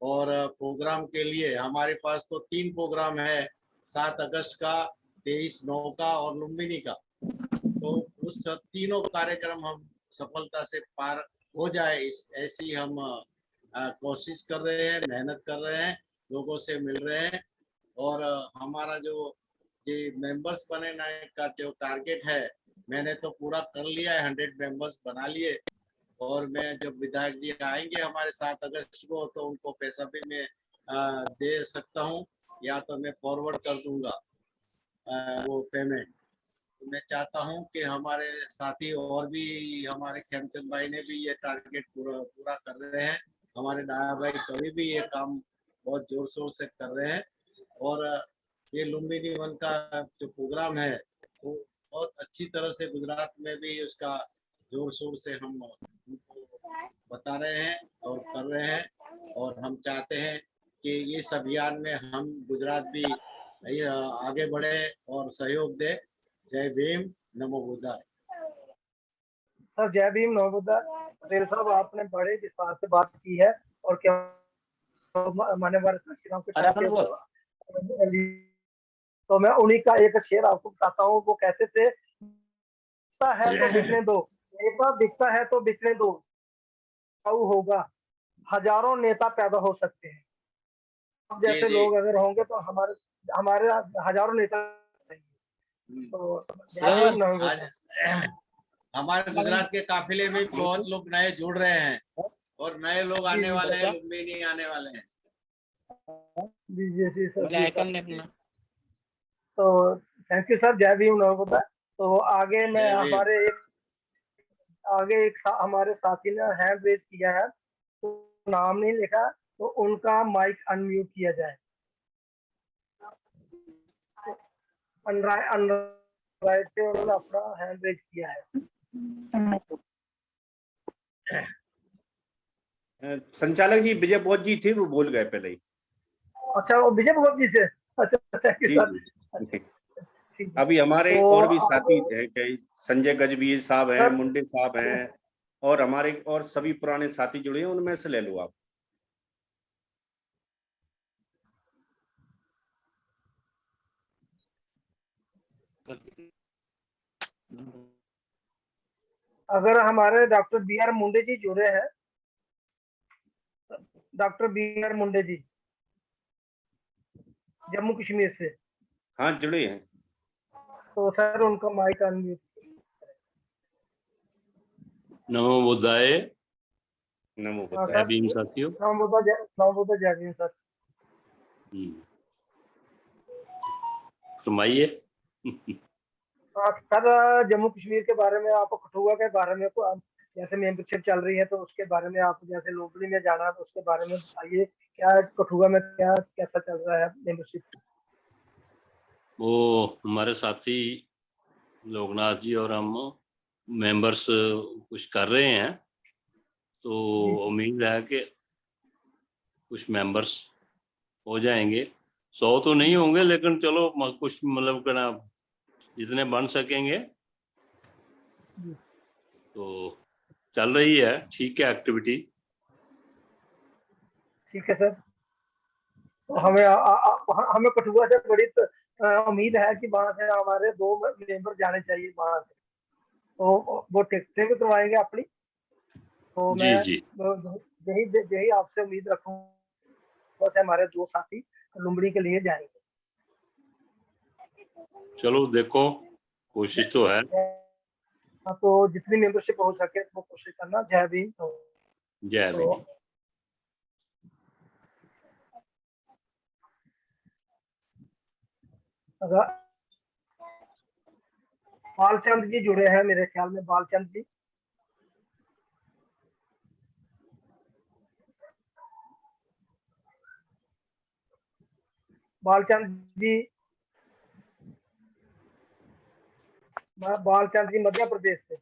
और प्रोग्राम के लिए हमारे पास तो 3 प्रोग्राम है, 7 अगस्त का, 23/9 का और लुम्बिनी का। तो उस तीनों कार्यक्रम हम सफलता से पार हो जाए ऐसी हम कोशिश कर रहे हैं, मेहनत कर रहे हैं, लोगों से मिल रहे हैं। और हमारा जो ये मेंबर्स बनाने का जो टारगेट है, मैंने तो पूरा कर लिया है, 100 मेंबर्स बना लिए। और मैं जब विधायक जी आएंगे हमारे 7 अगस्त को, तो उनको पैसा भी मैं दे सकता हूँ, या तो मैं फॉरवर्ड कर दूंगा वो पेमेंट। तो मैं चाहता हूँ कि हमारे साथी और भी, हमारे खेमचंद भाई ने भी ये टारगेट पूरा कर रहे हैं, हमारे डाया भाई कभी भी ये काम बहुत जोर शोर से कर रहे हैं। और ये लुम्बिनी वन का जो प्रोग्राम है वो बहुत अच्छी तरह से गुजरात में भी उसका जोर शोर से हम बता रहे हैं और कर रहे हैं। और हम चाहते हैं कि इस अभियान में हम गुजरात भी आगे बढ़े और सहयोग दे। जय भीम, नमो बुद्धाय। सर जय भीम, नमो बुद्धाय। पटेल साहब, आपने बड़े विस्तार से बात की है और क्या मान्यवर श्री राम के तो मैं उन्हीं का एक शेर आपको बताता हूँ। वो कहते थे, बिकता है तो बिकने दो, नेता बिकता है तो बिकने दो, होगा हजारों नेता पैदा हो सकते हैं। अब जैसे लोग अगर होंगे तो हमारे हजारों नेता। तो हमारे गुजरात के काफिले में बहुत लोग नए जुड़ रहे हैं और नए लोग आने वाले हैं, लुम्बिनी आने वाले हैं। जी सर। तो थैंक यू सर, जय भीम, नमो बुद्धाय। तो आगे मैं हमारे साथी ने हैंड रेज किया है, तो नाम नहीं लिखा, तो उनका माइक अनम्यूट किया जाए। अनराइट से उन्होंने अपना हैंड रेज किया है। संचालक जी विजय बोध जी थे, वो बोल गए पहले ही। अच्छा, वो विजय बोध जी से। अच्छा, थैंक यू सर। अभी हमारे तो और भी साथी हैं, संजय गजबीर साहब हैं, मुंडे साहब हैं, और हमारे और सभी पुराने साथी जुड़े हैं, उनमें से ले लो आप। अगर हमारे डॉक्टर बी.आर. मुंडे जी जुड़े हैं, डॉक्टर बी.आर. मुंडे जी जम्मू कश्मीर से। हाँ, जुड़े हैं। तो सर उनका माइक अनम्यूट। नमो बुद्धाय। नमो बुद्धाय। जय भीम साथियों। नमो बुद्धाय, जय भीम सर। फरमाइए। सर जम्मू कश्मीर के बारे में, आप कठुआ के बारे में जैसे मेंबरशिप चल रही है, तो उसके बारे में आप जैसे लुम्बिनी में जाना है तो उसके बारे में बताइए, क्या कठुआ में क्या कैसा चल रहा है मेंबरशिप? वो हमारे साथी लोकनाथ जी और हम मेंबर्स कुछ कर रहे हैं, तो उम्मीद है कि कुछ मेंबर्स हो जाएंगे। 100 तो नहीं होंगे, लेकिन चलो कुछ मतलब करना जितने बन सकेंगे। तो चल रही है, ठीक है एक्टिविटी। ठीक है सर। तो हमें कठुआ से बड़ी उम्मीद है कि वहां से हमारे 2 मेंबर जाने चाहिए वहां से, तो वो टिकटें भी करवाएंगे अपनी। तो मैं यही आपसे उम्मीद रखूंगा से हमारे 2 साथी लुम्बिनी के लिए जाएंगे। चलो देखो, कोशिश तो है। तो जितनी मेंबरशिप हो सके वो कोशिश करना। जय भीम। जय भीम। अगर बालचंद जी जुड़े हैं मेरे ख्याल में, बालचंद जी। बालचंद जी बालचंद जी मध्य प्रदेश से।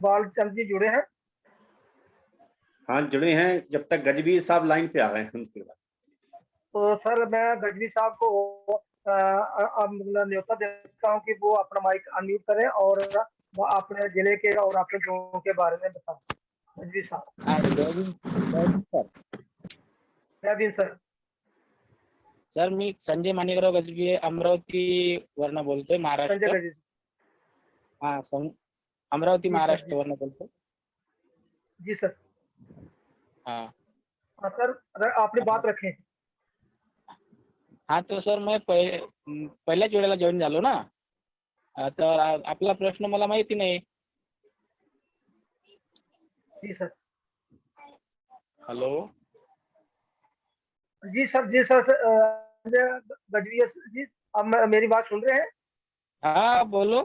बालचंद जी जुड़े हैं? हाँ जुड़े हैं, जब तक गजबी साहब लाइन पे आ गए हैं उनके बाद। तो सर मैं गजवी साहब को न्योता देता हूँ कि वो अपना माइक अनम्यूट करें और वो अपने जिले के और अपने गाँव के बारे में बताएं। गजवी साहब। जय भीम सर। सर मी संजय माणिकराव गजबी अमरावती वर्ण बोलतोय, महाराष्ट्र। संजय गजवी। हाँ अमरावती महाराष्ट्र वर्ण बोलतोय। जी सर। हाँ सर आपने बात रखें। हाँ तो सर मैं पहिल्याच वेळेला जॉईन झालो ना, तर आपला प्रश्न मला माहिती नाही। जी सर। हेलो। जी सर गजवी जी, अब मेरी बात सुन रहे हैं? हाँ बोलो।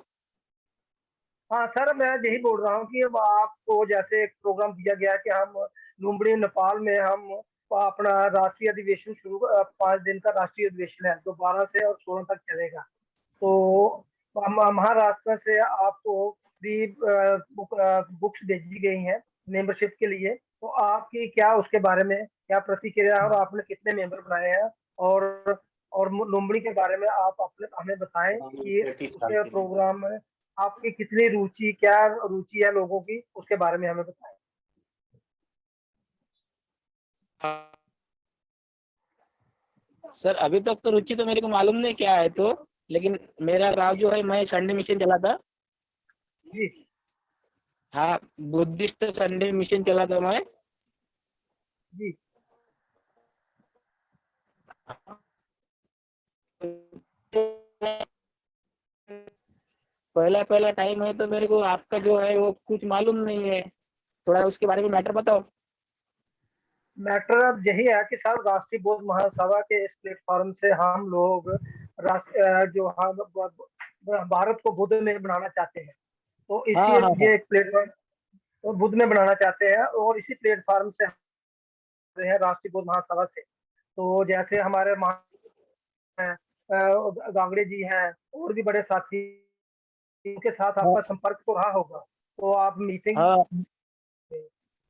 हाँ सर मैं यही बोल रहा हूँ कि अब आपको जैसे एक प्रोग्राम दिया गया है कि हम लुम्बिनी नेपाल में हम अपना राष्ट्रीय अधिवेशन शुरू 5 दिन का राष्ट्रीय अधिवेशन है जो 12 से और 16 तक चलेगा। तो महाराष्ट्र से आपको भी बुक्स भेजी गई हैं मेंबरशिप के लिए, तो आपकी क्या उसके बारे में क्या प्रतिक्रिया है और आपने कितने मेंबर बनाए हैं, और लुम्बिनी के बारे में आप अपने हमें बताएं कि उसके प्रोग्राम में आपकी कितनी रुचि है लोगों की, उसके बारे में हमें बताएं। सर अभी तक तो रुचि तो मेरे को मालूम नहीं क्या है, तो लेकिन मेरा गांव जो है, मैं संडे मिशन चलाता। जी हाँ बुद्धिस्ट संडे मिशन चलाता मैं। जी पहला टाइम है, तो मेरे को आपका जो है वो कुछ मालूम नहीं है, थोड़ा उसके बारे में मैटर बताओ। मैटर अब यही है कि सर राष्ट्रीय बौद्ध महासभा के इस प्लेटफॉर्म से हम लोग जो हम भारत को बुद्ध में बनाना चाहते हैं, तो इसी ये एक प्लेटफॉर्म बुद्ध में बनाना चाहते हैं और इसी प्लेटफॉर्म से है राष्ट्रीय बौद्ध महासभा से। तो जैसे हमारे गांगड़े जी हैं और भी बड़े साथी, उनके साथ आपका संपर्क तो रहा होगा, तो आप मीटिंग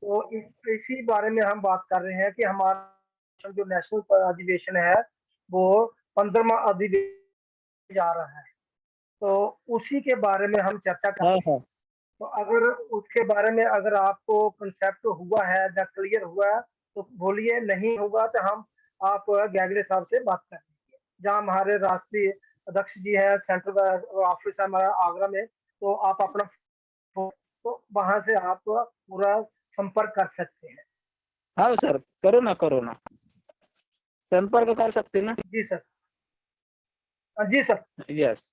तो इसी बारे में हम बात कर रहे हैं कि हमारा जो नेशनल अधिवेशन है वो 15वां अधिवेशन जा रहा है, तो उसी के बारे में हम चर्चा कर रहे हैं। तो अगर उसके बारे में अगर आपको कंसेप्ट हुआ है या क्लियर हुआ है तो बोलिए, नहीं होगा तो हम आप गैगड़े साहब से बात कर लीजिए, जहाँ हमारे राष्ट्रीय अध्यक्ष जी है, सेंट्रल ऑफिस है हमारा आगरा में, तो आप अपना तो वहां से आप पूरा संपर्क कर सकते हैं। हाँ सर करो ना संपर्क कर सकते ना। जी सर। जी सर। यस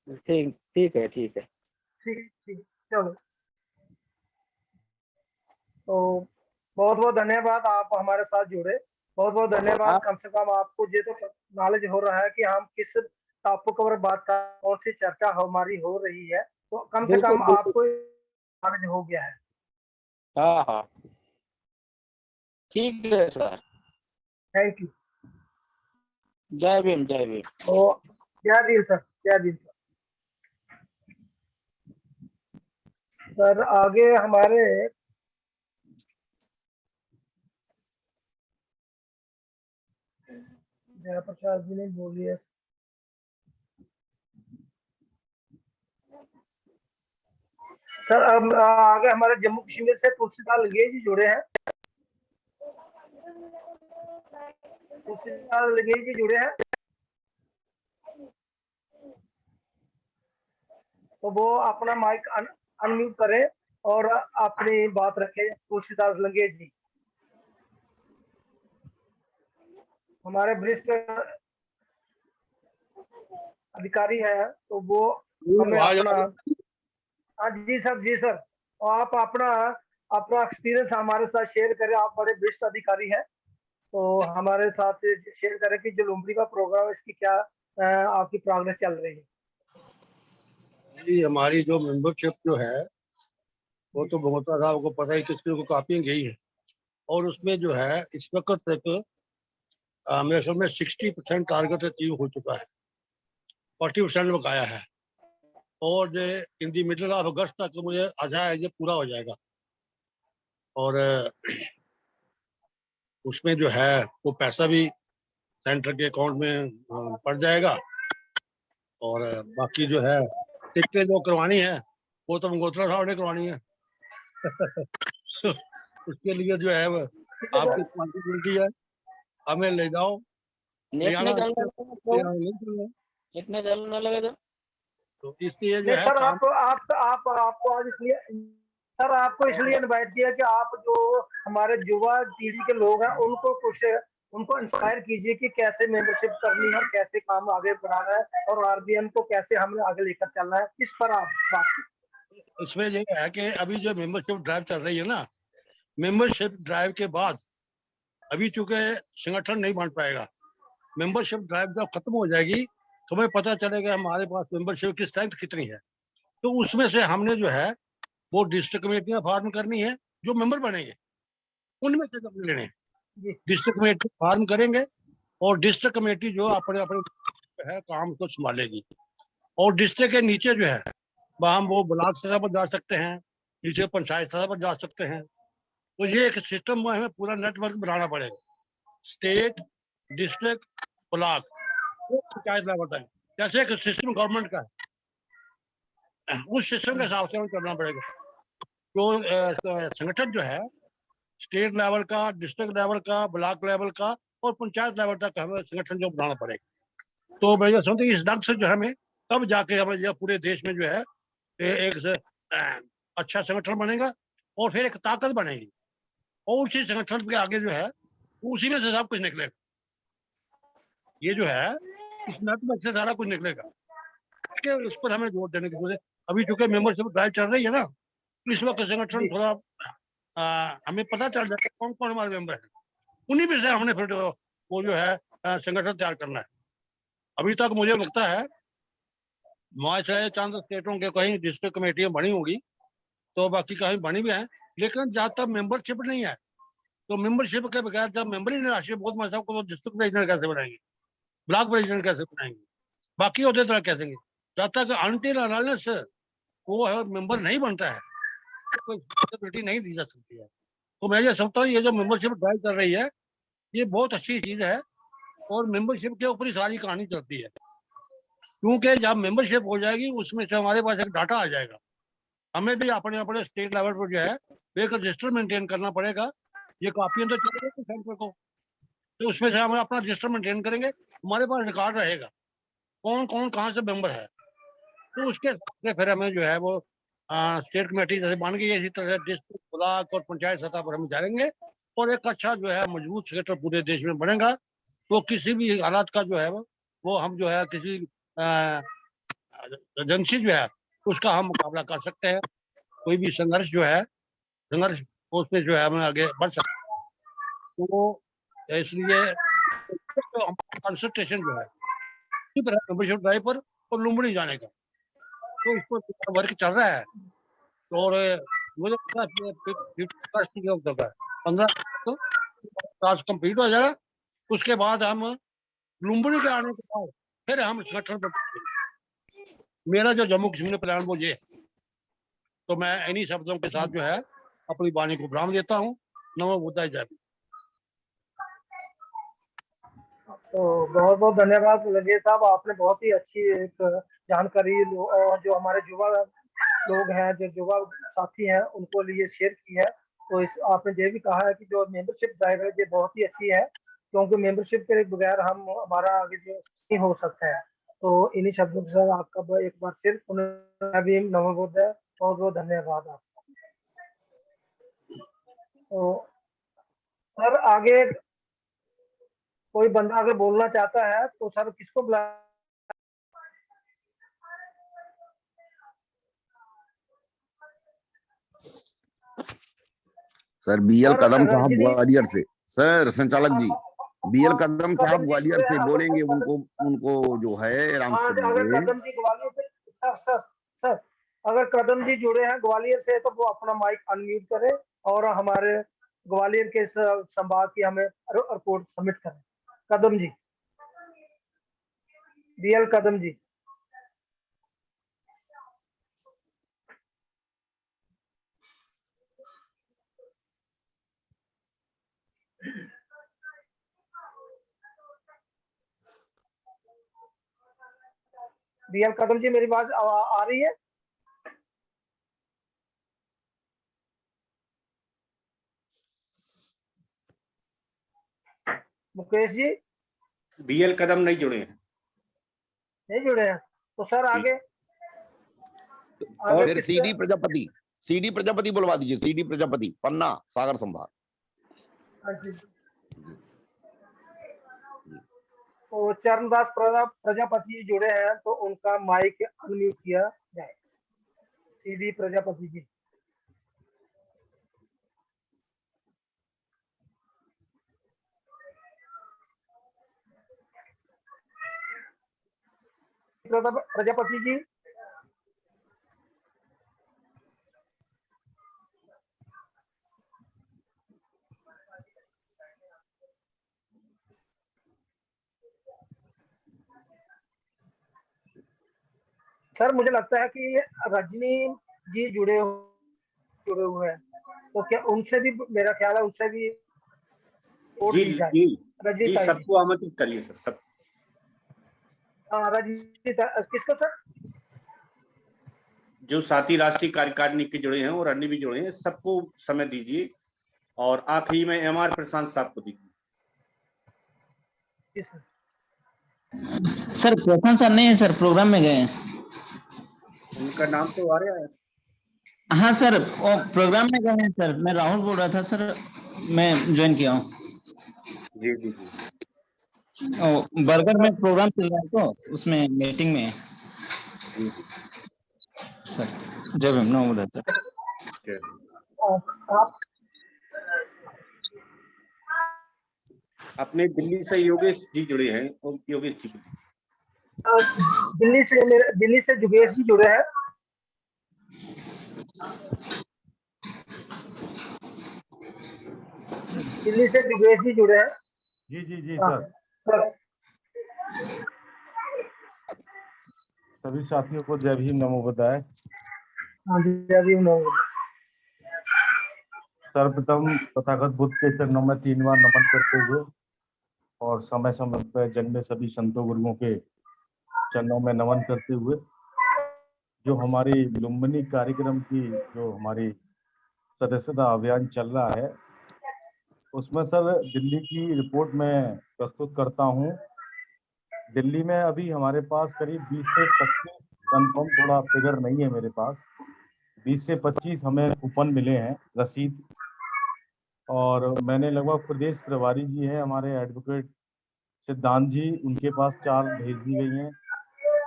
ठीक है। ठीक चलो, तो बहुत बहुत धन्यवाद आप हमारे साथ जुड़े, बहुत बहुत धन्यवाद। कम से कम आपको ये तो नॉलेज हो रहा है कि हम किस टॉपिक पर बात कर, कौन सी चर्चा हमारी हो रही है, तो कम से कम आपको नॉलेज हो गया है। हाँ ठीक है सर। Thank you. जय भीम। जय भीम सर। जय भीम सर। आगे हमारे जयप्रकाश जी ने बोलिए। सर अब आगे हमारे जम्मू कश्मीर से तुलसीदास लगेज जी जुड़े हैं। तुलसीदास लगेज जी जुड़े हैं, तो वो अपना माइक अनम्यूट करें और अपनी बात रखें। तुलसीदास लगेज जी हमारे वरिष्ठ अधिकारी है, तो वो हमें अपना जी सर और आप अपना एक्सपीरियंस हमारे साथ शेयर करें। आप बड़े वरिष्ठ अधिकारी हैं, तो हमारे साथ शेयर करें कि जो लुम्बिनी का प्रोग्राम है इसकी क्या आपकी प्रोग्रेस चल रही है। जी हमारी जो मेंबरशिप जो है वो तो बहुत साहब को पता ही किसके को काफी गई है, और उसमें जो है इस वक्त तक मेरे ख्याल में 60% टारगेट अचीव हो चुका है, 40% बकाया है, और इन दी मिडिल ऑफ अगस्त तक मुझे आशा है ये पूरा हो जाएगा। और उसमें जो है वो पैसा भी सेंटर के अकाउंट में पड़ जाएगा। और बाकी जो है टिकटें जो करवानी है वो तो मंगोत्रा साहब ने करवानी है। उसके लिए जो है वो आपकी रिस्पॉन्सिबिलिटी है, हमें ले जाओ, ले आना, कितने चलने लगे तो इसलिए जो नहीं है सर, काम आपको आज इसलिए सर आपको इसलिए इनवाइट किया कि आप जो हमारे युवा पीढ़ी के लोग हैं उनको इंस्पायर कीजिए कि कैसे मेंबरशिप करनी है और कैसे काम आगे बढ़ाना है और आरबीएम को कैसे हमें आगे लेकर चलना है, इस पर आप बात। इसमें ये है कि अभी जो मेंबरशिप ड्राइव चल रही है ना, मेंबरशिप ड्राइव के बाद अभी चूंकि संगठन नहीं बन पाएगा, मेंबरशिप ड्राइव जब खत्म हो जाएगी तो हमें पता चलेगा हमारे पास मेंबरशिप की स्ट्रेंथ कितनी है। तो उसमें से हमने जो है वो डिस्ट्रिक्ट कमेटियां फॉर्म करनी है, जो मेंबर बनेंगे उनमें से कपड़े लेने हैं। डिस्ट्रिक्ट कमेटी फॉर्म करेंगे और डिस्ट्रिक्ट कमेटी जो अपने अपने है काम को संभालेगी। और डिस्ट्रिक्ट के नीचे जो है हम वो ब्लॉक सतह पर जा सकते हैं, नीचे पंचायत सतह पर जा सकते हैं। तो ये एक सिस्टम में हमें पूरा नेटवर्क बनाना पड़ेगा, state, district, block, panchayat level तक, जैसे एक सिस्टम गवर्नमेंट का है, उस सिस्टम के हिसाब से हमें करना पड़ेगा। जो संगठन जो है स्टेट लेवल का, डिस्ट्रिक्ट लेवल का, ब्लॉक लेवल का और पंचायत लेवल तक हमें संगठन जो बनाना पड़ेगा। तो मैं ये समझता हूँ इस ढंग से जो हमें तब जाके हमें जो पूरे देश में जो है एक अच्छा संगठन बनेगा और फिर एक ताकत बनेगी, और उसी संगठन के आगे जो है उसी में से सब कुछ निकलेगा। ये जो है इस नेटवर्क से सारा कुछ निकलेगा, इस पर हमें जोर देने की जरूरत है। अभी चूंकि मेंबरशिप ड्राइव चल रही है ना, इस वक्त संगठन थोड़ा हमें पता चल जाता है कौन कौन हमारे मेंबर है, उन्हीं में से हमने फिर वो जो है संगठन तैयार करना है। अभी तक मुझे लगता है वहाँ से चंद स्टेटों के कहीं डिस्ट्रिक्ट कमेटियां बनी होगी, तो बाकी कहीं बनी भी है, लेकिन जहाँ तक मेंबरशिप नहीं है तो मेंबरशिप के बगैर जब मेंबर ही नहीं राशि बहुत मतलब को डिस्ट्रिक्ट प्रेसिडेंट कैसे बनाएंगे, ब्लॉक प्रेसिडेंट कैसे बनाएंगे, बाकी होते तरह कैसे, जब तक अनटिल अनलेस वो है मेंबर नहीं बनता है कोई फैसिलिटी नहीं दी जा सकती है। तो मैं ये समझता हूँ ये जो मेंबरशिप ड्राइव कर रही है ये बहुत अच्छी चीज है, और मेंबरशिप के ऊपर ही सारी कहानी चलती है, क्योंकि जब मेंबरशिप हो जाएगी उसमें से हमारे पास एक डाटा आ जाएगा। हमें भी अपने अपने स्टेट लेवल पर जो है एक रजिस्टर मेंटेन करना पड़ेगा। ये काफी तो चलेगा सेंटर को, तो उसमें से हम अपना रजिस्टर मेंटेन करेंगे, हमारे पास रिकॉर्ड रहेगा कौन कौन कहाँ से मेंबर है। तो उसके हिसाब से फिर हमें जो है वो स्टेट कमेटी जैसे बन गई, इसी तरह डिस्ट्रिक्ट, ब्लॉक और पंचायत सतह पर हम जाएंगे और एक अच्छा जो है मजबूत सेक्टर पूरे देश में बनेगा। तो किसी भी हालात का जो है वो हम जो है किसी एजेंसी जो है उसका हम मुकाबला कर सकते हैं। कोई भी संघर्ष जो है उसमें जो है हमें आगे बढ़ सकते हैं। तो इसलिए कंसंट्रेशन जो है मेंबरशिप ड्राइव पर और लुम्बिनी जाने का, तो इस पर वर्क चल रहा है। और मुझे 15 तो टास्क कंप्लीट हो जाएगा, उसके बाद हम लुम्बिनी के आने के बाद फिर हम संगठन पर मेरा जो जम्मू कश्मीर प्लान वो ये, तो मैं इन्हीं शब्दों के साथ जो है अपनी वाणी को विराम देता हूँ। नमो बुद्धाय जय। तो बहुत बहुत धन्यवाद लगे साहब, आपने बहुत ही अच्छी एक जानकारी और जो हमारे युवा लोग हैं, जो युवा साथी हैं, उनको लिए शेयर की है। तो इस आपने ये भी कहा है कि जो मेंबरशिप ड्राइव है ये बहुत ही अच्छी है, क्योंकि मेंबरशिप के बगैर हम हमारा आगे जो नहीं हो सकता है। तो इन्हीं शब्दों के साथ आपका एक बार फिर पुनः भी नमो बुद्धाय, बहुत बहुत धन्यवाद आपका। तो सर आगे कोई बंदा अगर बोलना चाहता है तो सर किसको बुला? सर बीएल कदम साहब ग्वालियर से, सर संचालक जी बीएल कदम साहब ग्वालियर से बोलेंगे, उनको जो है अगर कदम जी ग्वालियर से सर अगर कदम जी जुड़े हैं ग्वालियर से तो वो अपना माइक अनम्यूट करें और हमारे ग्वालियर के संभाग की हमें रिपोर्ट सबमिट करें। कदम जी, BL कदम जी। BL कदम जी, मेरी बात आ रही है? मुकेश जी, BL कदम नहीं जुड़े हैं। नहीं जुड़े हैं तो सर आगे और फिर CD प्रजापति बुलवा दीजिए। CD प्रजापति, पन्ना सागर संभाग। हाँ जी। तो चरणदास प्रजापति जुड़े हैं तो उनका माइक अनम्यूट किया जाए। CD प्रजापति जी। प्रजापति जी, सर मुझे लगता है कि रजनी जी जुड़े हुए हैं, तो क्या उनसे भी, मेरा ख्याल है उनसे भी जी सबको आमंत्रित करिए सर, सब। रजनी किसको सर? जो साथी राष्ट्रीय कार्यकारिणी के जुड़े हैं और अन्य भी जुड़े हैं, सबको समय दीजिए और आखिरी में MR प्रशांत साहब को दीजिए। सर प्रथम सर नहीं है सर, प्रोग्राम में गए हैं। उनका नाम तो आ रहा है। हाँ सर, वो प्रोग्राम में गए हैं सर। मैं राहुल बोल रहा था सर, मैं ज्वाइन किया हूँ। जी जी जी। बर्गर में प्रोग्राम चल रहा है तो उसमें मीटिंग में सर। जय भीम, नमो बुद्धाय। अपने दिल्ली से योगेश जी जुड़े हैं, और योगेश जी दिल्ली से जुगेश जी जुड़े हैं। दिल्ली से जुगेश जी जुड़े हैं। जी जी जी सर। सर सभी साथियों को जय भीम, नमो बुद्धाय। हाँ जी, जय भीम, नमो बुद्धाय। सर्वप्रथम तथागत बुद्ध के चरणों में 3 बार नमन करते हुए और समय समय पर जन्मे सभी संतों गुरुओं के चरणों में नमन करते हुए, जो हमारी लुम्बिनी कार्यक्रम की जो हमारी सदस्यता अभियान चल रहा है, उसमें सर दिल्ली की रिपोर्ट मैं प्रस्तुत करता हूं। दिल्ली में अभी हमारे पास करीब 20 से 25 कंफर्म, थोड़ा फिगर नहीं है मेरे पास, 20 से 25 हमें कूपन मिले हैं, रसीद। और मैंने लगभग प्रदेश प्रभारी जी हैं हमारे एडवोकेट सिद्धांत जी, उनके पास 4 भेज दी गई हैं।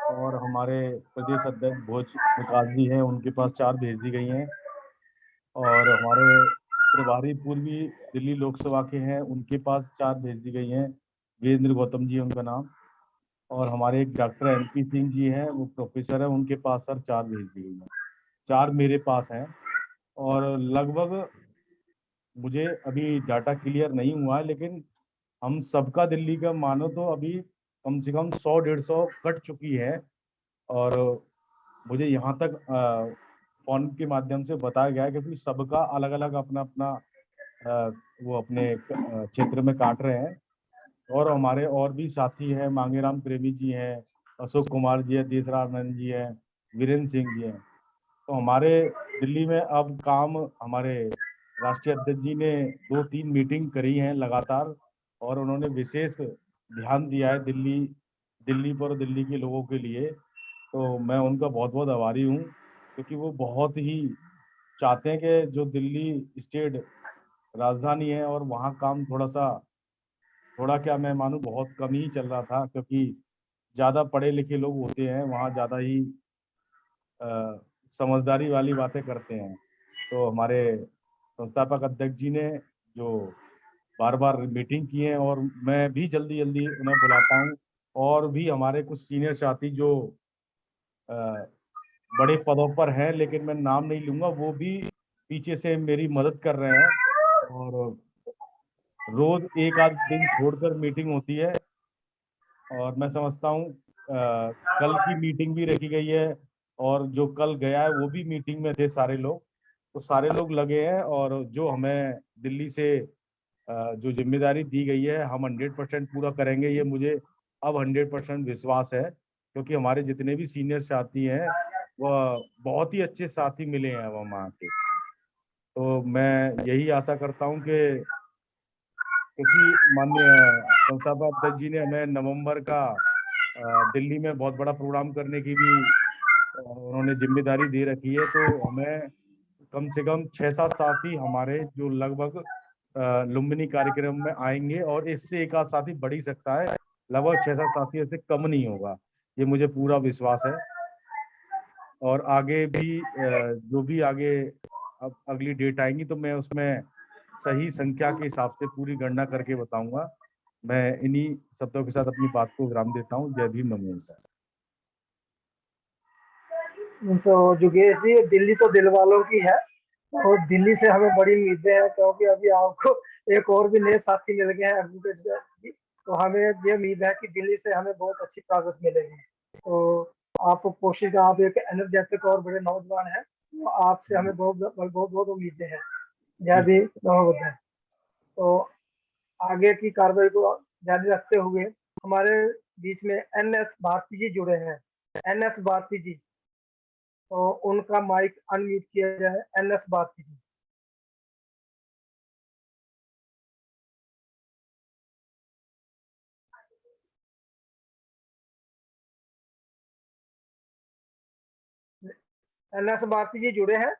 और हमारे प्रदेश अध्यक्ष भोज विकास जी हैं, उनके पास 4 भेज दी गई हैं। और हमारे प्रभारी पूर्वी दिल्ली लोकसभा के हैं, उनके पास 4 भेज दी गई हैं, वीरेंद्र गौतम जी है उनका नाम। और हमारे एक डॉक्टर MP सिंह जी हैं, वो प्रोफेसर हैं, उनके पास सर 4 भेज दी गई हैं। 4 मेरे पास हैं। और लगभग मुझे अभी डाटा क्लियर नहीं हुआ है, लेकिन हम सबका दिल्ली का मानो तो अभी कम से कम 100-150 कट चुकी है। और मुझे यहाँ तक फोन के माध्यम से बताया गया है, क्योंकि सबका अलग अलग अपना अपना वो अपने क्षेत्र में काट रहे हैं। और हमारे और भी साथी हैं, मांगेराम प्रेमी जी हैं, अशोक कुमार जी है, देसरानंद जी हैं, वीरेंद्र सिंह जी हैं। तो हमारे दिल्ली में अब काम, हमारे राष्ट्रीय अध्यक्ष जी ने 2-3 मीटिंग करी हैं लगातार, और उन्होंने विशेष ध्यान दिया है दिल्ली पर, दिल्ली के लोगों के लिए। तो मैं उनका बहुत बहुत आभारी हूँ, क्योंकि वो बहुत ही चाहते हैं कि जो दिल्ली स्टेट राजधानी है और वहाँ काम थोड़ा क्या मैं मानूं बहुत कम ही चल रहा था, क्योंकि ज़्यादा पढ़े लिखे लोग होते हैं वहाँ, ज़्यादा ही समझदारी वाली बातें करते हैं। तो हमारे संस्थापक अध्यक्ष जी ने जो बार बार मीटिंग की है, और मैं भी जल्दी जल्दी उन्हें बुलाता हूँ। और भी हमारे कुछ सीनियर साथी जो बड़े पदों पर हैं, लेकिन मैं नाम नहीं लूंगा, वो भी पीछे से मेरी मदद कर रहे हैं। और रोज एक आध दिन छोड़कर मीटिंग होती है। और मैं समझता हूँ कल की मीटिंग भी रखी गई है और जो कल गया है वो भी मीटिंग में थे सारे लोग, तो सारे लोग लगे हैं। और जो हमें दिल्ली से जो जिम्मेदारी दी गई है हम 100% पूरा करेंगे, ये मुझे अब 100% विश्वास है, क्योंकि हमारे जितने भी सीनियर साथी हैं वह बहुत ही अच्छे साथी मिले हैं अब वहाँ के। तो मैं यही आशा करता हूँ कि क्योंकि माननीय संस्थापक अध्यक्ष जी ने हमें नवंबर का दिल्ली में बहुत बड़ा प्रोग्राम करने की भी उन्होंने जिम्मेदारी दे रखी है, तो हमें कम से कम 6-7 साथी हमारे जो लगभग लुम्बिनी कार्यक्रम में आएंगे, और इससे एक आध साथी बढ़ ही सकता है, लगभग 6-7 साथी से कम नहीं होगा, ये मुझे पूरा विश्वास है। और आगे भी जो भी आगे अब अगली डेट आएंगी तो मैं उसमें सही संख्या के हिसाब से पूरी गणना करके बताऊंगा। मैं इन्हीं शब्दों के साथ अपनी बात को विराम देता हूँ। जय भीम, नमो बुद्धाय। तो जोगेश जी, दिल्ली तो दिल वालों की है, और दिल्ली से हमें बड़ी उम्मीदें हैं, क्योंकि अभी आपको एक और भी नए साथी मिल गए हैं एडवोकेट जी, तो हमें ये उम्मीद है कि दिल्ली से हमें बहुत अच्छी प्रोग्रेस मिलेगी। तो आप कोशिश, आप एक एनर्जेटिक और बड़े नौजवान हैं, तो आपसे हमें बहुत बहुत बहुत उम्मीदें हैं। जय भीम, नमो बुद्धाय। तो आगे की कार्रवाई को जारी रखते हुए हमारे बीच में NS भारती जी जुड़े हैं। NS भारती जी, तो उनका माइक अनम्यूट किया जाए। NS भारती जी। NS भारती जी जुड़े हैं?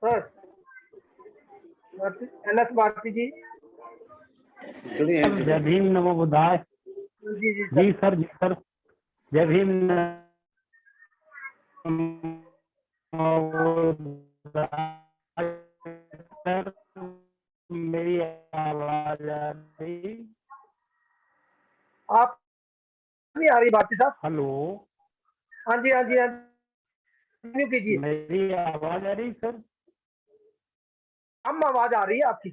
सर, NS भारती जी जय भीम, नमो बुद्धाय। जी सर, जी सर, जय भीम, सर मेरी आवाज आ रही? आप नहीं आ रही भारती साहब? हेलो। हाँ जी, हाँ जी, हाँ जी, कीजिए। मेरी आवाज आ रही सर? हम आवाज आ रही है आपकी।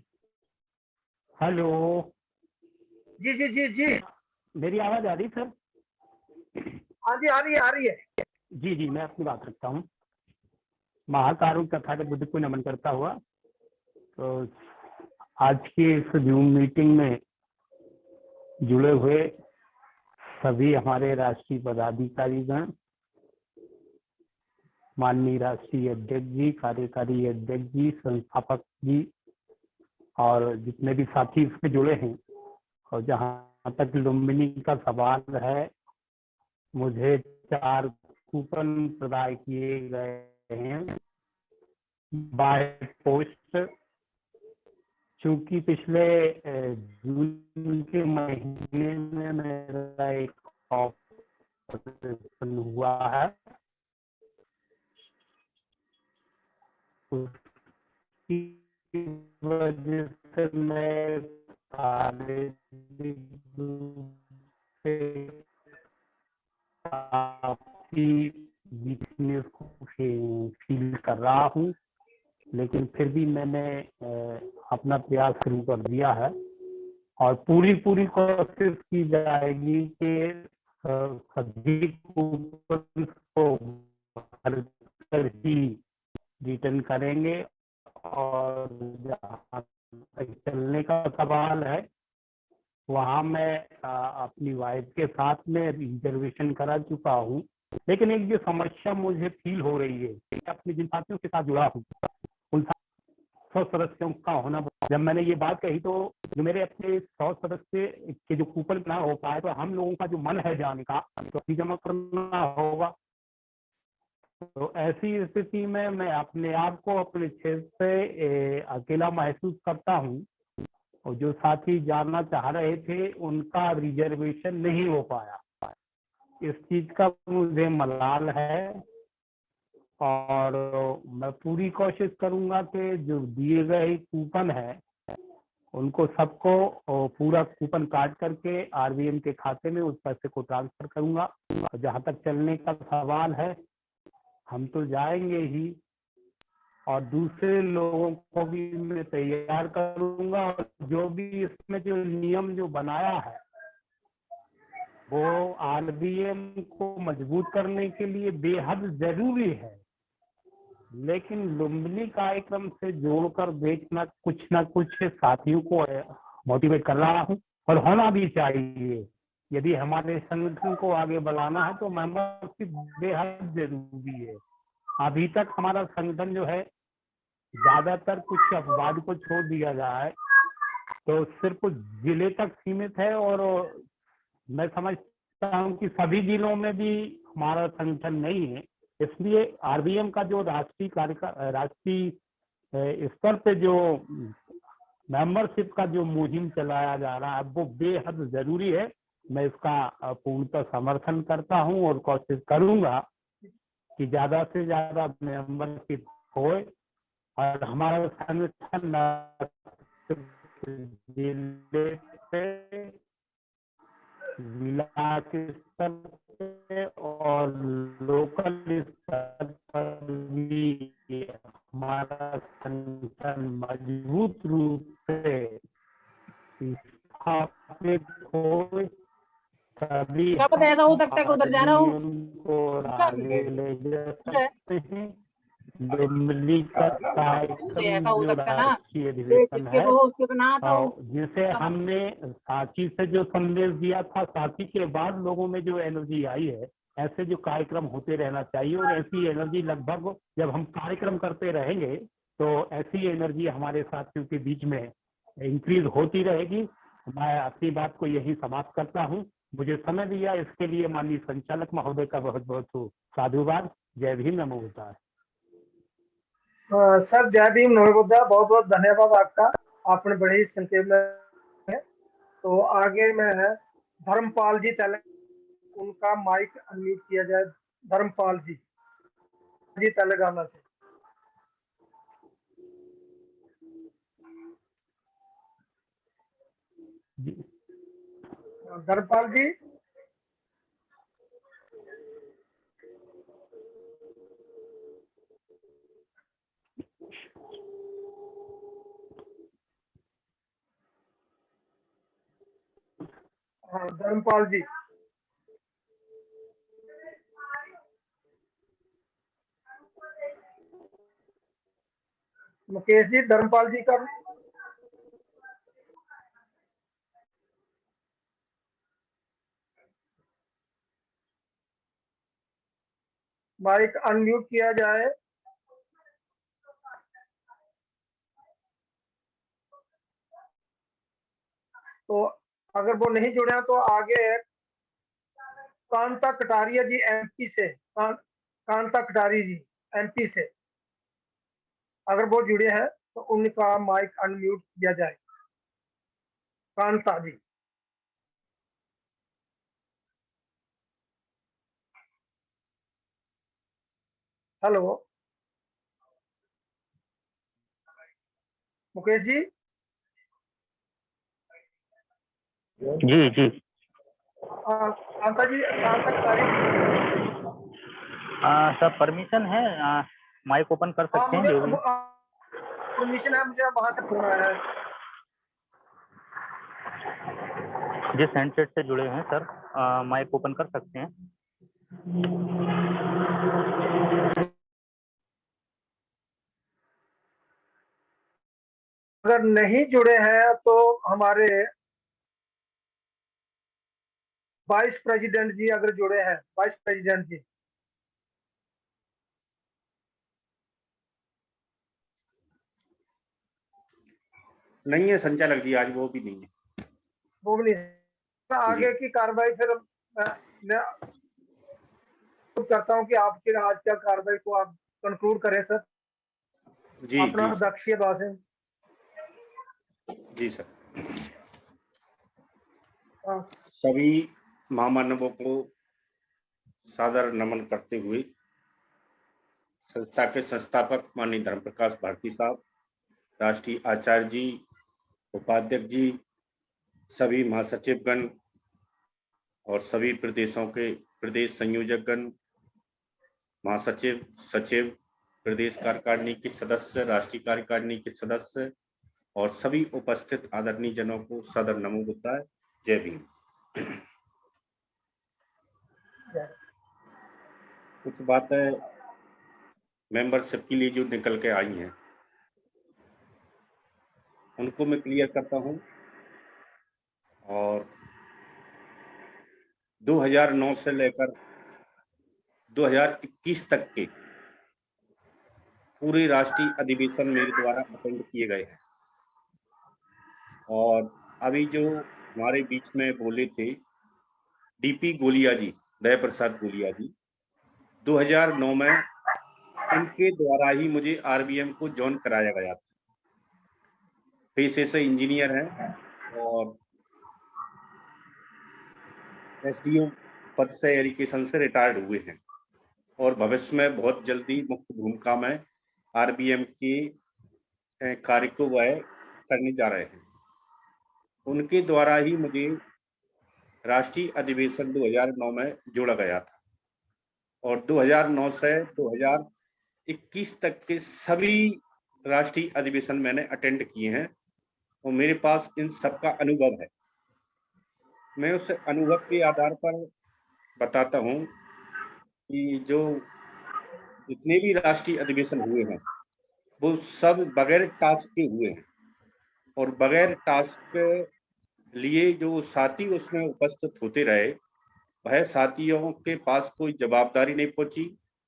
हेलो। जी जी जी जी, मेरी आवाज आ रही सर? हाँ जी, आ रही है, आ रही है। जी जी, मैं अपनी बात रखता हूँ। महाकारुण तथागत बुद्ध को नमन करता हुआ, तो आज की इस जूम मीटिंग में जुड़े हुए सभी हमारे राष्ट्रीय पदाधिकारीगण, माननीय राष्ट्रीय अध्यक्ष जी, कार्यकारी अध्यक्ष जी, संस्थापक जी, और जितने भी साथी इसमें जुड़े हैं, और जहाँ तक लुम्बिनी का सवाल है, मुझे 4 कूपन प्रदान किए गए हैं बाय पोस्ट। चूंकि पिछले जून के महीने में मेरा एक ऑपरेशन हुआ है, उसकी वजह से मैं काफी वीकनेस को फील कर रहा हूँ, लेकिन फिर भी मैंने अपना प्रयास शुरू कर दिया है, और पूरी कोशिश की जाएगी कि सभी कूपन को भर कर ही रिटर्न करेंगे। और जहाँ चलने का सवाल है, वहाँ मैं अपनी वाइफ के साथ में रिजर्वेशन करा चुका हूँ, लेकिन एक जो समस्या मुझे फील हो रही है, अपने जिन साथियों के साथ जुड़ा हूँ उन 100 सदस्यों का होना। जब मैंने ये बात कही तो जो मेरे अपने 100 सदस्य के जो कूपन ना हो पाए, तो हम लोगों का जो मन है जाने का, तो जमा करना होगा। तो ऐसी स्थिति में मैं अपने आप को अपने क्षेत्र से अकेला महसूस करता हूँ, और जो साथी जाना चाह रहे थे उनका रिजर्वेशन नहीं हो पाया। इस चीज का मुझे मलाल है, और मैं पूरी कोशिश करूंगा कि जो दिए गए कूपन है उनको सबको पूरा कूपन काट करके आरबीएम के खाते में उस पैसे को ट्रांसफर करूंगा। और जहां तक चलने का सवाल है, हम तो जाएंगे ही और दूसरे लोगों को भी मैं तैयार करूंगा। और जो भी इसमें जो नियम जो बनाया है वो आरबीएम को मजबूत करने के लिए बेहद जरूरी है, लेकिन लुम्बिनी कार्यक्रम से जोड़कर बेचना कुछ ना कुछ साथियों को मोटिवेट कर रहा हूँ और होना भी चाहिए। यदि हमारे संगठन को आगे बढ़ाना है तो मेंबरशिप बेहद जरूरी है। अभी तक हमारा संगठन जो है ज्यादातर कुछ अपवाद को छोड़ दिया जाए तो सिर्फ जिले तक सीमित है, और मैं समझता हूँ कि सभी जिलों में भी हमारा संगठन नहीं है। इसलिए आरबीएम का जो राष्ट्रीय स्तर पे जो मेंबरशिप का जो मुहिम चलाया जा रहा है वो बेहद जरूरी है। मैं इसका पूर्णतः समर्थन करता हूं और कोशिश करूंगा कि ज्यादा से ज्यादा मेंबरशिप होए और हमारा संगठन जिले पे, जिला के स्तर पे और लोकल स्तर पर भी हमारा संगठन मजबूत रूप से स्थापित हो, तभी उधर जा रहा हूँ उनको आगे ले जा सकते हैं। लुम्बिनी का कार्यक्रम जो राष्ट्रीय अधिवेशन है जिसे हमने साथी से जो संदेश दिया था, साथी के बाद लोगों में जो एनर्जी आई है, ऐसे जो कार्यक्रम होते रहना चाहिए। और ऐसी एनर्जी लगभग जब हम कार्यक्रम करते रहेंगे तो ऐसी एनर्जी हमारे साथियों के बीच में इंक्रीज होती रहेगी। मैं अपनी बात को यही समाप्त करता हूँ। मुझे समय दिया इसके लिए माननीय संचालक महोदय का बहुत बहुत साधुवाद। जय भीम, नमो बुद्धाय। सर जय भीम, नमो बुद्धाय। बहुत बहुत धन्यवाद आपका, आपने बड़े ही संक्षेप में। तो आगे में है धर्मपाल जी, उनका माइक अनम्यूट किया जाए। धर्मपाल जी तेलंगाना से। धर्मपाल जी, हाँ धर्मपाल जी। मुकेश जी, धर्मपाल जी का माइक अनम्यूट किया जाए। तो अगर वो नहीं जुड़े हैं तो आगे कांता कटारिया जी एमपी से, कांता कटारी जी एमपी से, अगर वो जुड़े हैं तो उनका माइक अनम्यूट किया जाए। कांता जी। हेलो मुकेश जी। जी जी। कांता जी, कांता कटारी। सर परमिशन है, माइक ओपन कर सकते हैं जो भी परमिशन है, मुझे वहां से फोन आया है। जिस हैंडसेट से जुड़े हैं सर, माइक ओपन कर सकते हैं। अगर नहीं जुड़े हैं तो हमारे वाइस प्रेसिडेंट जी अगर जुड़े हैं, वाइस प्रेसिडेंट जी। नहीं है संचालक जी, आज वो भी नहीं है। वो भी नहीं। आगे की कार्रवाई फिर मैं करता हूं कि आपके आज क्या कार्रवाई को आप कंक्लूड करें सर। जी अपना जी अध्यक्षीय भाषण। जी सर। हाँ। सभी महामानवों को सादर नमन करते हुए संस्था के संस्थापक माननीय धर्म प्रकाश भारती साहब, राष्ट्रीय आचार्य जी उपाध्यक्ष जी, सभी महासचिवगण और सभी प्रदेशों के प्रदेश संयोजकगण, महासचिव, सचिव, प्रदेश कार्यकारिणी के सदस्य, राष्ट्रीय कार्यकारिणी के सदस्य और सभी उपस्थित आदरणीय जनों को सदर नमो बुद्धाय, जय भीम। कुछ बातें मेंबरशिप के लिए जो निकल के आई हैं उनको मैं क्लियर करता हूं। और 2009 से लेकर 2021 तक के पूरे राष्ट्रीय अधिवेशन मेरे द्वारा अटेंड किए गए हैं। और अभी जो हमारे बीच में बोले थे डीपी गोलिया जी, दया प्रसाद गोलिया जी, 2009 में उनके द्वारा ही मुझे आरबीएम को ज्वाइन कराया गया था। पेशे से इंजीनियर हैं और एसडीओ पद से एजुकेशन से रिटायर्ड हुए हैं और भविष्य में बहुत जल्दी मुख्य भूमिका में आरबीएम के कार्य को वह करने जा रहे हैं। उनके द्वारा ही मुझे राष्ट्रीय अधिवेशन 2009 में जोड़ा गया था और 2009 से 2021 तक के सभी राष्ट्रीय अधिवेशन मैंने अटेंड किए हैं और मेरे पास इन सब का अनुभव है। मैं उस अनुभव के आधार पर बताता हूं कि जो जितने भी राष्ट्रीय अधिवेशन हुए हैं वो सब बगैर टास्क के हुए हैं और बगैर टास्क लिए जो साथी उसमें उपस्थित होते रहे वह साथियों के पास कोई जवाबदारी नहीं पहुंची,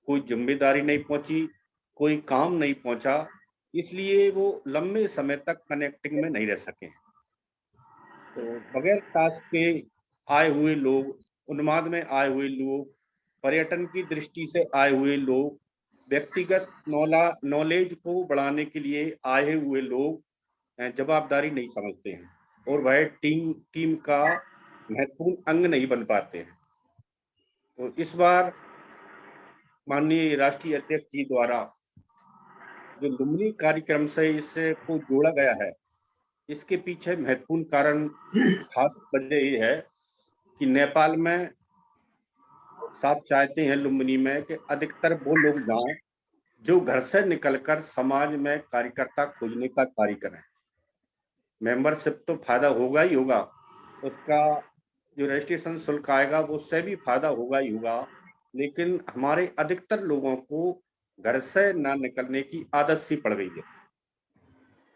कोई जिम्मेदारी नहीं पहुंची, कोई काम नहीं पहुंचा, इसलिए वो लंबे समय तक कनेक्टिंग में नहीं रह सके। तो बगैर टास्क के आए हुए लोग, उन्माद में आए हुए लोग, पर्यटन की दृष्टि से आए हुए लोग, व्यक्तिगत नॉलेज को बढ़ाने के लिए आए हुए लोग जवाबदारी नहीं समझते हैं और वह टीम का महत्वपूर्ण अंग नहीं बन पाते हैं। तो इस बार माननीय राष्ट्रीय अध्यक्ष जी द्वारा जो लुम्बिनी कार्यक्रम से इससे को जोड़ा गया है, इसके पीछे महत्वपूर्ण कारण खास वजह ये है कि नेपाल में साथ चाहते हैं लुम्बिनी में कि अधिकतर वो लोग जाएं जो घर से निकलकर समाज में कार्यकर्ता खोजने का कार्य करें। मेंबरशिप तो फायदा होगा ही होगा, उसका जो रजिस्ट्रेशन शुल्क आएगा वो उससे भी फायदा होगा ही होगा, लेकिन हमारे अधिकतर लोगों को घर से ना निकलने की आदत सी पड़ गई है।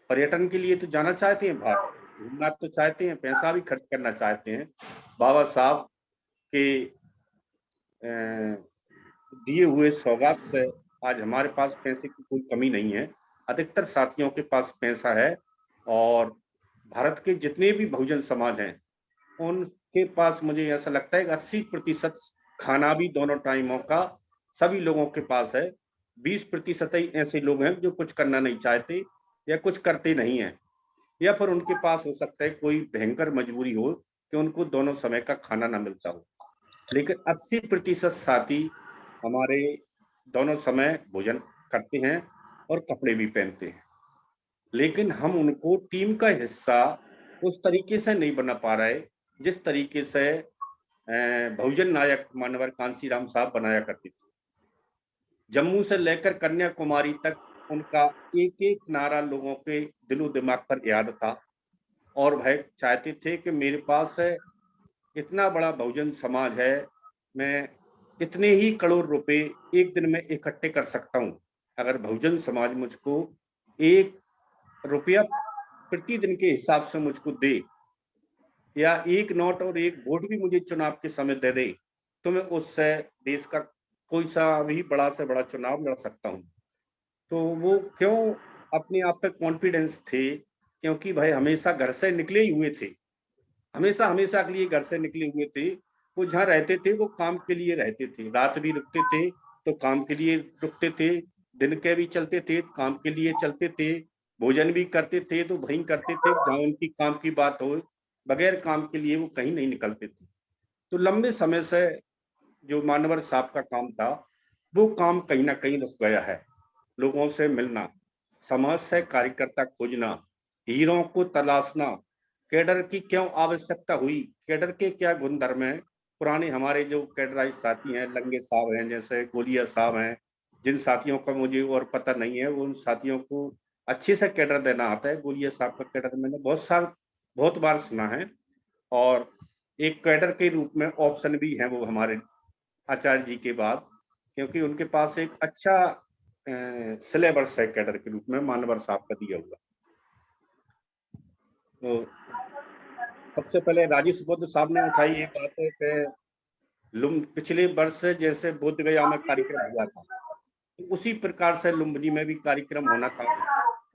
पर्यटन के लिए तो जाना चाहते हैं, बाहर घूमना तो चाहते हैं, पैसा भी खर्च करना चाहते हैं। बाबा साहब के दिए हुए सौगात से आज हमारे पास पैसे की कोई कमी नहीं है, अधिकतर साथियों के पास पैसा है और भारत के जितने भी बहुजन समाज हैं उनके पास मुझे ऐसा लगता है कि 80% खाना भी दोनों टाइमों का सभी लोगों के पास है। 20% ही ऐसे लोग हैं जो कुछ करना नहीं चाहते या कुछ करते नहीं हैं, या फिर उनके पास हो सकता है कोई भयंकर मजबूरी हो कि उनको दोनों समय का खाना ना मिलता हो, लेकिन 80% साथी हमारे दोनों समय भोजन करते हैं और कपड़े भी पहनते हैं, लेकिन हम उनको टीम का हिस्सा उस तरीके से नहीं बना पा रहे जिस तरीके से बहुजन नायक मानवर कांसीराम साहब बनाया करते थे। जम्मू से लेकर कन्याकुमारी तक उनका एक एक नारा लोगों के दिलो दिमाग पर याद था और वह चाहते थे कि मेरे पास इतना बड़ा बहुजन समाज है, मैं इतने ही करोड़ रुपए एक दिन में इकट्ठे कर सकता हूं। अगर बहुजन समाज मुझको 1 रुपया प्रतिदिन के हिसाब से मुझको दे या 1 नोट और 1 वोट भी मुझे चुनाव के समय दे दे तो मैं उससे देश का कोई सा भी बड़ा से बड़ा चुनाव लड़ सकता हूं। तो वो क्यों अपने आप पे कॉन्फिडेंस थे, क्योंकि भाई हमेशा घर से निकले ही हुए थे, हमेशा के लिए घर से निकले हुए थे। वो जहाँ रहते थे वो काम के लिए रहते थे, रात भी रुकते थे तो काम के लिए रुकते थे, दिन के भी चलते थे काम के लिए चलते थे, भोजन भी करते थे तो वहीं करते थे जहाँ उनकी काम की बात हो, बगैर काम के लिए वो कहीं नहीं निकलते थे। तो लंबे समय से जो मानवर साहब का काम था वो काम कहीं ना कहीं रुक गया है। लोगों से मिलना, समाज से कार्यकर्ता खोजना, हीरों को तलाशना, कैडर की क्यों आवश्यकता हुई, कैडर के क्या गुणधर्म है। पुराने हमारे जो कैडराइज साथी हैं, लंगे साहब हैं, जैसे गोलिया साहब हैं, जिन साथियों का मुझे और पता नहीं है, उन साथियों को अच्छे से कैडर देना आता है। गोलिया साहब का कैडर मैंने बहुत बार सुना है। और एक कैडर के रूप में ऑप्शन भी है वो हमारे आचार्य जी के बाद, क्योंकि उनके पास एक अच्छा सिलेबस है कैडर के रूप में, मानवर साहब का दिया हुआ। तो सबसे पहले राजेश बुद्ध साहब ने उठाई ये बात है कि पिछले वर्ष जैसे बोध गया में कार्यक्रम हुआ था, तो उसी प्रकार से लुम्बिनी में भी कार्यक्रम होना था।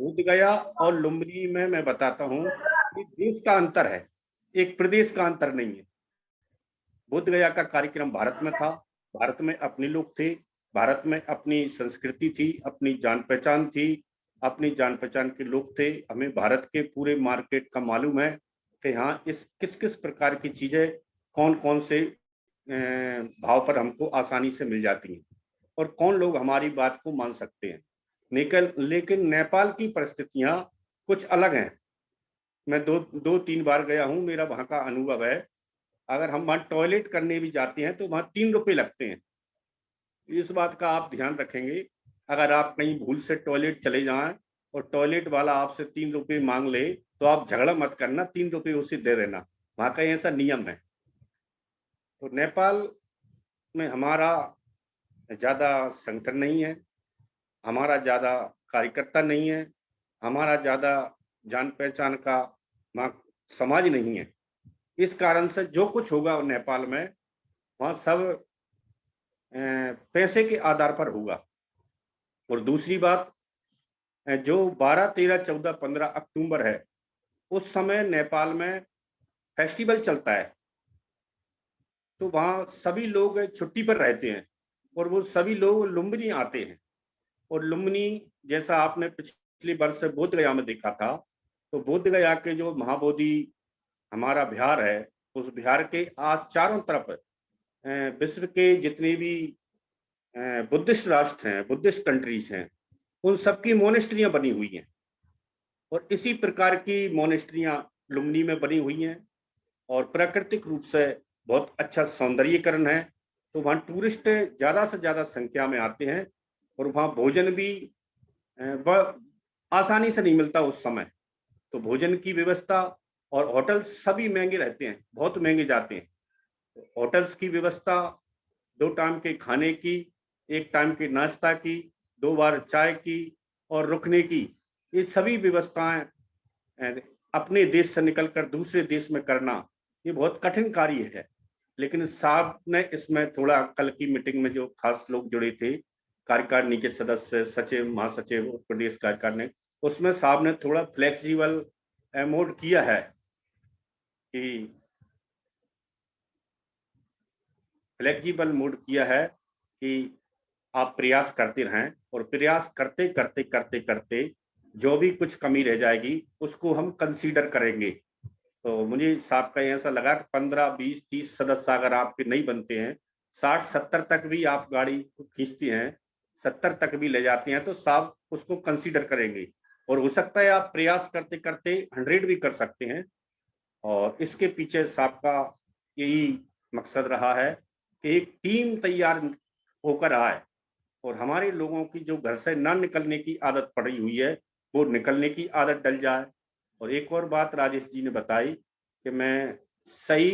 बोध गया और लुम्बिनी में मैं बताता हूँ कि देश का अंतर है, एक प्रदेश का अंतर नहीं है। बोध गया का कार्यक्रम भारत में था, भारत में अपने लोग थे, भारत में अपनी संस्कृति थी, अपनी जान पहचान थी, अपनी जान पहचान के लोग थे। हमें भारत के पूरे मार्केट का मालूम है कि हाँ इस किस किस प्रकार की चीजें कौन कौन से भाव पर हमको आसानी से मिल जाती हैं और कौन लोग हमारी बात को मान सकते हैं। लेकिन नेपाल की परिस्थितियां कुछ अलग हैं। मैं दो तीन बार गया हूं, मेरा वहां का अनुभव है। अगर हम वहां टॉयलेट करने भी जाते हैं तो वहां 3 रुपए लगते हैं। इस बात का आप ध्यान रखेंगे, अगर आप कहीं भूल से टॉयलेट चले जाएं और टॉयलेट वाला आपसे 3 रुपए मांग ले तो आप झगड़ा मत करना, 3 रुपए उसे दे देना, वहां का ऐसा नियम है। तो नेपाल में हमारा ज्यादा संगठन नहीं है, हमारा ज्यादा कार्यकर्ता नहीं है, हमारा ज्यादा जान पहचान का समाज नहीं है। इस कारण से जो कुछ होगा नेपाल में वहां सब पैसे के आधार पर होगा। और दूसरी बात, जो 12, 13, 14, 15 अक्टूबर है उस समय नेपाल में फेस्टिवल चलता है, तो वहां सभी लोग छुट्टी पर रहते हैं और वो सभी लोग लुम्बिनी आते हैं। और लुम्बिनी जैसा आपने पिछले वर्ष बोध गया में देखा था, तो बोध गया के जो महाबोधि हमारा बिहार है, उस बिहार के आज चारों तरफ विश्व के जितने भी बुद्धिस्ट राष्ट्र हैं, बुद्धिस्ट कंट्रीज हैं, उन सबकी मोनेस्ट्रियां बनी हुई हैं। और इसी प्रकार की मोनेस्ट्रियां लुम्बिनी में बनी हुई हैं और प्राकृतिक रूप से बहुत अच्छा सौंदर्यीकरण है। तो वहाँ टूरिस्ट ज्यादा से ज्यादा संख्या में आते हैं और वहाँ भोजन भी आसानी से नहीं मिलता उस समय, तो भोजन की व्यवस्था और होटल्स सभी महंगे रहते हैं, बहुत महंगे जाते हैं। होटल्स की व्यवस्था 2 टाइम के खाने की, 1 टाइम के नाश्ता की, 2 बार चाय की और रुकने की, ये सभी व्यवस्थाएं अपने देश से निकलकर दूसरे देश में करना ये बहुत कठिन कार्य है। लेकिन साहब ने इसमें थोड़ा, कल की मीटिंग में जो खास लोग जुड़े थे, कार्यकारिणी के सदस्य, सचिव, महासचिव और प्रदेश कार्यकारिणी, उसमें साहब ने थोड़ा फ्लेक्सिबल मोड किया है कि आप प्रयास करते रहें और प्रयास करते करते करते करते जो भी कुछ कमी रह जाएगी उसको हम कंसीडर करेंगे। तो मुझे साहब का ऐसा लगा कि 15, 20, 30 सदस्य अगर आपके नहीं बनते हैं, 60, 70 तक भी आप गाड़ी को खींचते हैं, 70 तक भी ले जाते हैं, तो साहब उसको कंसीडर करेंगे। और हो सकता है आप प्रयास करते करते 100 भी कर सकते हैं। और इसके पीछे साहब का यही मकसद रहा है कि एक टीम तैयार होकर आए और हमारे लोगों की जो घर से ना निकलने की आदत पड़ी हुई है वो निकलने की आदत डल जाए। और एक और बात राजेश जी ने बताई कि मैं सही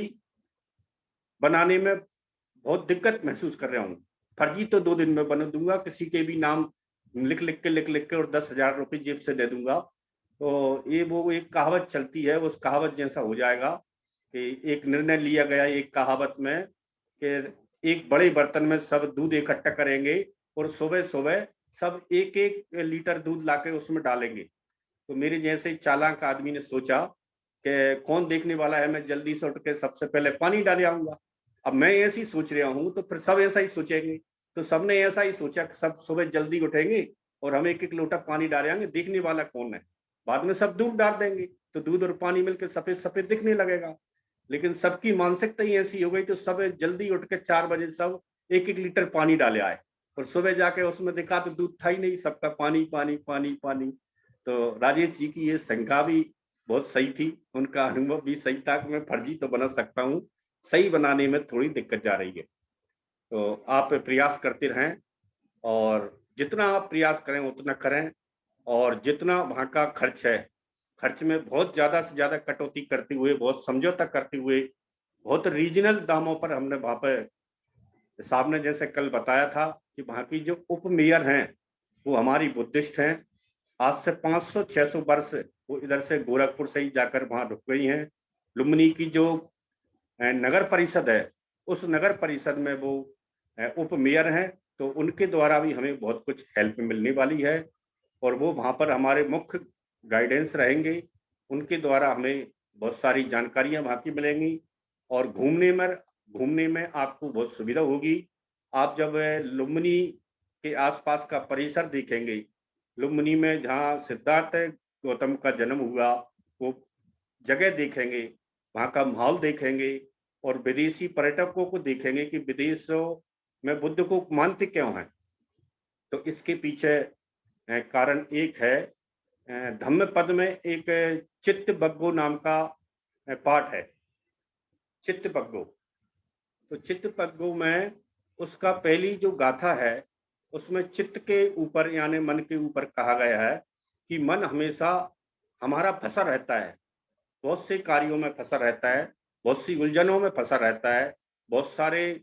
बनाने में बहुत दिक्कत महसूस कर रहा हूँ। फर्जी तो 2 दिन में बना दूंगा, किसी के भी नाम लिख लिख के और 10,000 रुपये जेब से दे दूंगा, तो ये वो एक कहावत चलती है, उस कहावत जैसा हो जाएगा कि एक निर्णय लिया गया एक कहावत में कि एक बड़े बर्तन में सब दूध इकट्ठा करेंगे और सुबह सुबह सब 1-1 लीटर दूध लाके उसमें डालेंगे। तो मेरे जैसे चालाक आदमी ने सोचा कि कौन देखने वाला है, मैं जल्दी से उठ के सबसे पहले पानी डाल आऊंगा। अब मैं ऐसे ही सोच रहा हूँ तो फिर सब ऐसा ही सोचेंगे, तो सबने ऐसा ही सोचा कि सब सुबह जल्दी उठेंगे और हम 1-1 लोटा पानी डालेंगे, देखने वाला कौन है। बाद में सब दूध डाल देंगे तो दूध और पानी मिलकर सफेद सफेद दिखने लगेगा। लेकिन सबकी मानसिकता ही ऐसी हो गई, तो सब जल्दी उठ के 4 बजे सब 1-1 लीटर पानी डाले आए और सुबह जाके उसमें देखा तो दूध था ही नहीं, सबका पानी पानी पानी पानी। तो राजेश जी की ये शंका भी बहुत सही थी, उनका अनुभव भी सही था कि मैं फर्जी तो बना सकता हूँ, सही बनाने में थोड़ी दिक्कत जा रही है। तो आप प्रयास करते रहें और जितना आप प्रयास करें उतना करें, और जितना वहाँ का खर्च है, खर्च में बहुत ज्यादा से ज्यादा कटौती करते हुए, बहुत समझौता करते हुए, बहुत रीजनल दामों पर हमने वहाँ पे, साहब ने जैसे कल बताया था कि वहाँ की जो उप मेयर हैं वो हमारी बुद्धिस्ट हैं। आज से 500-600 वर्ष वो इधर से गोरखपुर से ही जाकर वहां रुक गई हैं। लुम्बिनी की जो नगर परिषद है, उस नगर परिषद में वो उप मेयर हैं, तो उनके द्वारा भी हमें बहुत कुछ हेल्प मिलने वाली है, और वो वहां पर हमारे मुख्य गाइडेंस रहेंगे। उनके द्वारा हमें बहुत सारी जानकारियां वहां की मिलेंगी, और घूमने में आपको बहुत सुविधा होगी। आप जब लुम्बिनी के आसपास का परिसर देखेंगे, लुम्बिनी में जहाँ सिद्धार्थ गौतम का जन्म हुआ, वो जगह देखेंगे, वहाँ का माहौल देखेंगे, और विदेशी पर्यटकों को देखेंगे कि विदेशों में बुद्ध को मानते क्यों हैं। तो इसके पीछे कारण एक है, धम्मपद में एक चित्त बग्गो नाम का पाठ है, चित्त बग्गो। तो चित्त बग्गो में उसका पहली जो गाथा है, उसमें चित्त के ऊपर यानी मन के ऊपर कहा गया है कि मन हमेशा हमारा फंसा रहता है, बहुत से कार्यों में फंसा रहता है, बहुत सी उलझनों में फंसा रहता है, बहुत सारे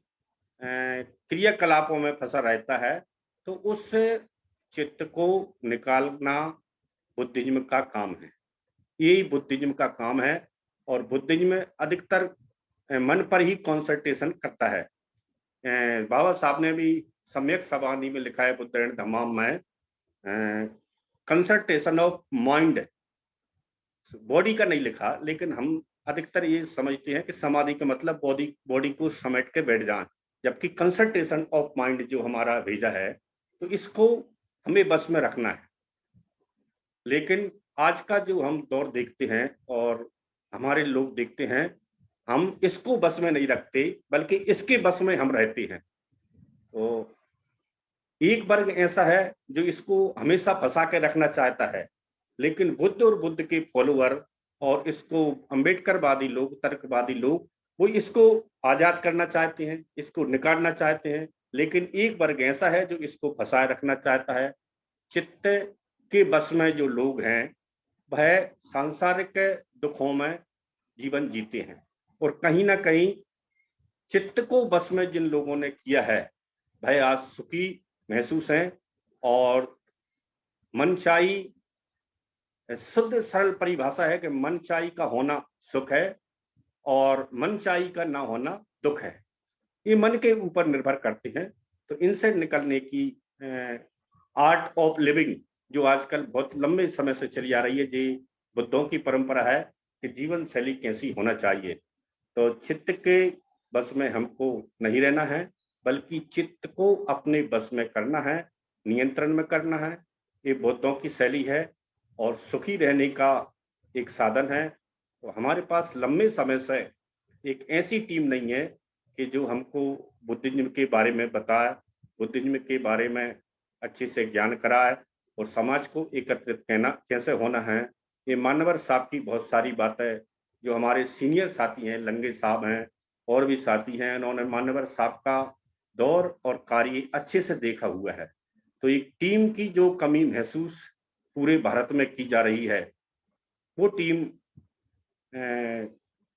क्रियाकलापों में फंसा रहता है। तो उस चित्त को निकालना बुद्धिज्म का काम है, यही बुद्धिज्म का काम है। और बुद्धिज्म अधिकतर मन पर ही कॉन्संट्रेशन करता है। बाबा साहब ने भी सम्यक सवानी में लिखा है बुद्धेन धम्माम में, कंसंट्रेशन ऑफ माइंड, बॉडी का नहीं लिखा, लेकिन हम अधिकतर ये समझते हैं कि समाधि का मतलब बॉडी को समेट के बैठ जाए, जबकि कंसंट्रेशन ऑफ माइंड जो हमारा भेजा है, तो इसको हमें बस में रखना है। लेकिन आज का जो हम दौर देखते हैं और हमारे लोग देखते हैं, हम इसको बस में नहीं रखते, बल्कि इसके बस में हम रहते हैं। तो एक वर्ग ऐसा है जो इसको हमेशा फंसा के रखना चाहता है, लेकिन बुद्ध और बुद्ध के फॉलोअर और इसको अम्बेडकरवादी लोग, तर्कवादी लोग, वो इसको आजाद करना चाहते हैं, इसको निकालना चाहते हैं। लेकिन एक वर्ग ऐसा है जो इसको फंसाए रखना चाहता है। चित्त के बस में जो लोग हैं, वह सांसारिक दुखों में जीवन जीते हैं, और कहीं ना कहीं चित्त को बस में जिन लोगों ने किया है, वह आज सुखी महसूस हैं। और मनचाही, शुद्ध सरल परिभाषा है कि मनचाही का होना सुख है और मनचाही का ना होना दुख है। ये मन के ऊपर निर्भर करते हैं। तो इनसे निकलने की आर्ट ऑफ लिविंग जो आजकल बहुत लंबे समय से चली आ रही है, जी बुद्धों की परंपरा है कि जीवन शैली कैसी होना चाहिए। तो चित्त के बस में हमको नहीं रहना है, बल्कि चित्त को अपने बस में करना है, नियंत्रण में करना है। ये बुद्धों की शैली है और सुखी रहने का एक साधन है। तो हमारे पास लंबे समय से एक ऐसी टीम नहीं है कि जो हमको बुद्धिज्म के बारे में बताए, बुद्धिज्म के बारे में अच्छे से ज्ञान कराए और समाज को एकत्रित कहना कैसे होना है। ये मानवर साहब की बहुत सारी बातें, जो हमारे सीनियर साथी हैं, लंगे साहब हैं और भी साथी हैं, उन्होंने मानवर साहब का दौर और कार्य अच्छे से देखा हुआ है। तो एक टीम की जो कमी महसूस पूरे भारत में की जा रही है, वो टीम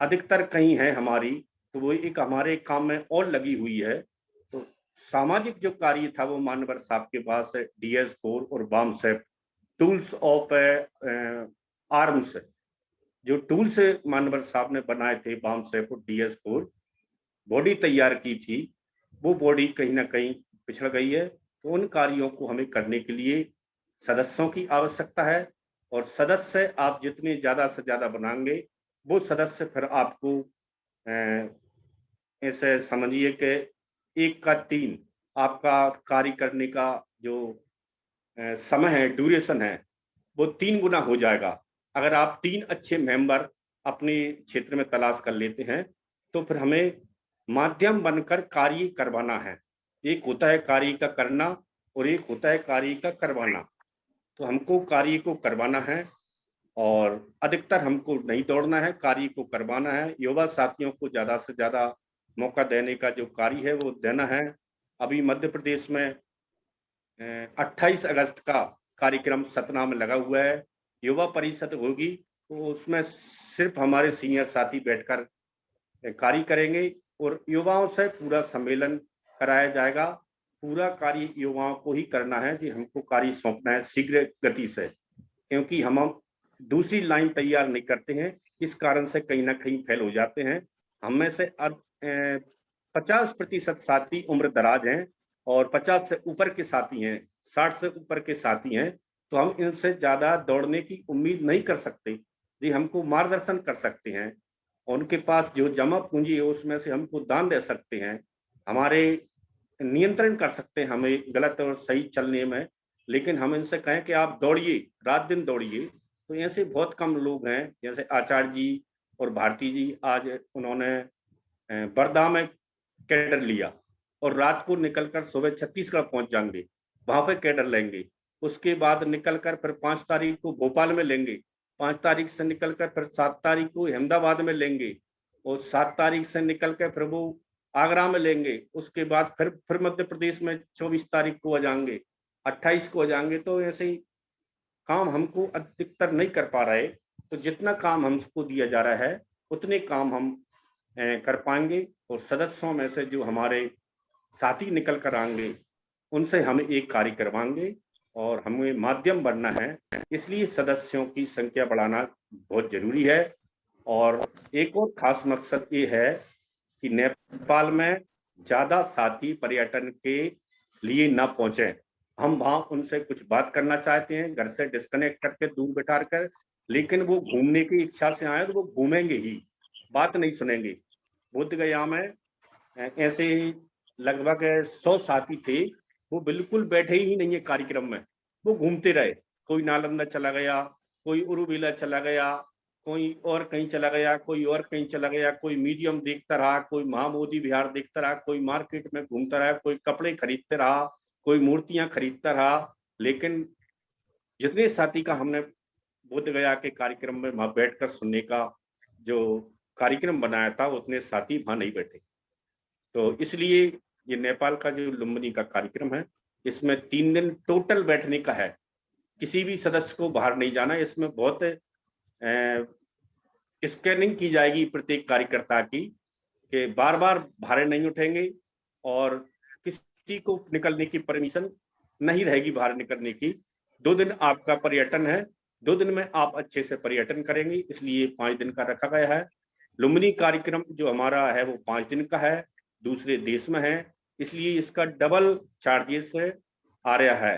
अधिकतर कहीं है हमारी, तो वो एक हमारे काम में और लगी हुई है। तो सामाजिक जो कार्य था वो मानवर साहब के पास DS4 और bomb set tools of arms, जो टूल्स मानवर साहब ने बनाए थे, बॉम्ब सेट और DS4 बॉडी तैयार की थी, वो बॉडी कहीं ना कहीं पिछड़ गई है। तो उन कार्यों को हमें करने के लिए सदस्यों की आवश्यकता है, और सदस्य आप जितने ज्यादा से ज्यादा बनाएंगे, वो सदस्य फिर आपको ऐसे समझिए कि 1 का 3 आपका कार्य करने का जो समय है, ड्यूरेशन है, वो 3 गुना हो जाएगा। अगर आप 3 अच्छे मेंबर अपने क्षेत्र में तलाश कर लेते हैं, तो फिर हमें माध्यम बनकर कार्य करवाना है। एक होता है कार्य का करना और एक होता है कार्य का करवाना। तो हमको कार्य को करवाना है और अधिकतर हमको नहीं दौड़ना है, कार्य को करवाना है। युवा साथियों को ज्यादा से ज्यादा मौका देने का जो कार्य है वो देना है। अभी मध्य प्रदेश में 28 अगस्त का कार्यक्रम सतना में लगा हुआ है, युवा परिषद होगी, तो उसमें सिर्फ हमारे सीनियर साथी बैठकर कार्य करेंगे और युवाओं से पूरा सम्मेलन कराया जाएगा। पूरा कार्य युवाओं को ही करना है जी, हमको कार्य सौंपना है शीघ्र गति से, क्योंकि हम दूसरी लाइन तैयार नहीं करते हैं, इस कारण से कहीं ना कहीं फेल हो जाते हैं। हम में से 50% साथी उम्र दराज हैं और 50 से ऊपर के साथी हैं, 60 से ऊपर के साथी हैं, तो हम इनसे ज्यादा दौड़ने की उम्मीद नहीं कर सकते जी। हमको मार्गदर्शन कर सकते हैं, उनके पास जो जमा पूंजी है उसमें से हमको दान दे सकते हैं, हमारे नियंत्रण कर सकते हैं हमें गलत और सही चलने में। लेकिन हम इनसे कहें कि आप दौड़िए, रात दिन दौड़िए, तो ऐसे बहुत कम लोग हैं। जैसे आचार्य जी और भारती जी, आज उन्होंने बरदा में कैडर लिया और रात को निकलकर सुबह छत्तीसगढ़ पहुंच जाएंगे, वहां पे कैडर लेंगे। उसके बाद निकलकर फिर 5 तारीख को भोपाल में लेंगे, 5 तारीख से निकलकर फिर 7 तारीख को अहमदाबाद में लेंगे और 7 तारीख से निकलकर फिर वो आगरा में लेंगे। उसके बाद फिर मध्य प्रदेश में 24 तारीख को आ जाएंगे, 28 को आ जाएंगे। तो ऐसे ही काम हमको अधिकतर नहीं कर पा रहे, तो जितना काम हमको दिया जा रहा है उतने काम हम कर पाएंगे। और सदस्यों में से जो हमारे साथी निकल कर आएंगे उनसे हम एक कार्य करवाएंगे और हमें माध्यम बनना है, इसलिए सदस्यों की संख्या बढ़ाना बहुत जरूरी है। और एक और खास मकसद ये है कि नेपाल में ज्यादा साथी पर्यटन के लिए न पहुंचे। हम वहां उनसे कुछ बात करना चाहते हैं, घर से डिस्कनेक्ट करके दूर बैठा कर, लेकिन वो घूमने की इच्छा से आए तो वो घूमेंगे ही, बात नहीं सुनेंगे। बोध गया में ऐसे ही लगभग 100 साथी थे, वो बिल्कुल बैठे ही नहीं है कार्यक्रम में, वो घूमते रहे। कोई नालंदा चला गया, कोई उरुविला चला गया, कोई और कहीं चला गया, कोई और कहीं चला गया, कोई म्यूजियम देखता रहा, कोई महाबोधि विहार देखता रहा, कोई मार्केट में घूमता रहा, कोई कपड़े खरीदते रहा, कोई मूर्तियां खरीदता रहा। लेकिन जितने साथी का हमने बोध गया के कार्यक्रम में वहां बैठकर सुनने का जो कार्यक्रम बनाया था, उतने साथी वहां नहीं बैठे। तो इसलिए ये नेपाल का जो लुम्बिनी का कार्यक्रम है, इसमें 3 दिन टोटल बैठने का है, किसी भी सदस्य को बाहर नहीं जाना। इसमें बहुत स्कैनिंग की जाएगी प्रत्येक कार्यकर्ता की, कि बार बार भारे नहीं उठेंगे और किसी को निकलने की परमिशन नहीं रहेगी बाहर निकलने की। 2 दिन आपका पर्यटन है, 2 दिन में आप अच्छे से पर्यटन करेंगे, इसलिए 5 दिन का रखा गया है। लुम्बिनी कार्यक्रम जो हमारा है वो 5 दिन का है, दूसरे देश में है, इसलिए इसका डबल चार्जेस आ रहा है।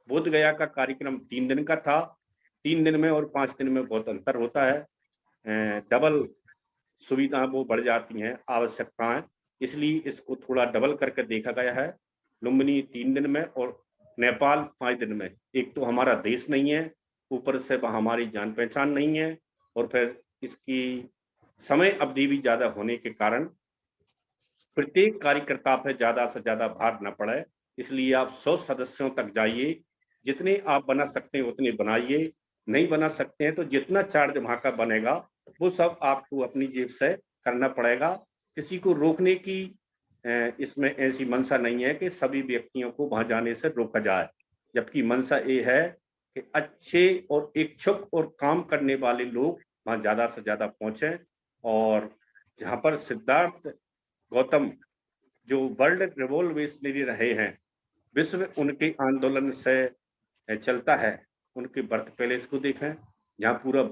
बोध गया का कार्यक्रम 3 दिन का था, 3 दिन में और 5 दिन में बहुत अंतर होता है, डबल सुविधा वो बढ़ जाती हैं, आवश्यकताएं, इसलिए इसको थोड़ा डबल करके देखा गया है। लुम्बिनी 3 दिन में और नेपाल 5 दिन में। एक तो हमारा देश नहीं है, ऊपर से हमारी जान पहचान नहीं है, और फिर इसकी समय अवधि भी ज्यादा होने के कारण प्रत्येक कार्यकर्ता पे ज्यादा से ज्यादा भार न पड़े, इसलिए आप 100 सदस्यों तक जाइए। जितने आप बना सकते हैं उतने बनाइए, नहीं बना सकते हैं तो जितना चार्ज वहां का बनेगा वो सब आपको अपनी जेब से करना पड़ेगा। किसी को रोकने की इसमें ऐसी मंशा नहीं है कि सभी व्यक्तियों को वहां जाने से रोका जाए, जबकि मंशा ये है कि अच्छे और इच्छुक और काम करने वाले लोग वहां ज्यादा से ज्यादा पहुंचे। और जहां पर सिद्धार्थ गौतम जो वर्ल्ड रिवॉल्यूशनरी रहे हैं, विश्व उनके आंदोलन से चलता है, उनके बर्थ पैलेस को देखें, जहाँ पूरा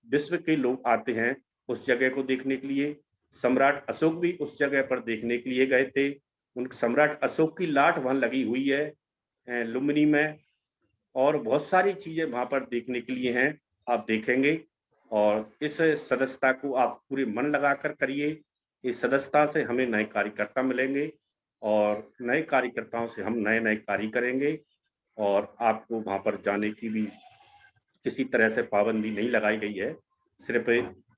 विश्व के लोग आते हैं उस जगह को देखने के लिए। सम्राट अशोक भी उस जगह पर देखने के लिए गए थे, उन सम्राट अशोक की लाट वहां लगी हुई है लुम्बिनी में, और बहुत सारी चीजें वहां पर देखने के लिए हैं, आप देखेंगे। और इस सदस्यता को आप पूरे मन लगाकर करिए, इस सदस्यता से हमें नए कार्यकर्ता मिलेंगे और नए कार्यकर्ताओं से हम नए नए कार्य करेंगे। और आपको वहां पर जाने की भी किसी तरह से पाबंदी नहीं लगाई गई है, सिर्फ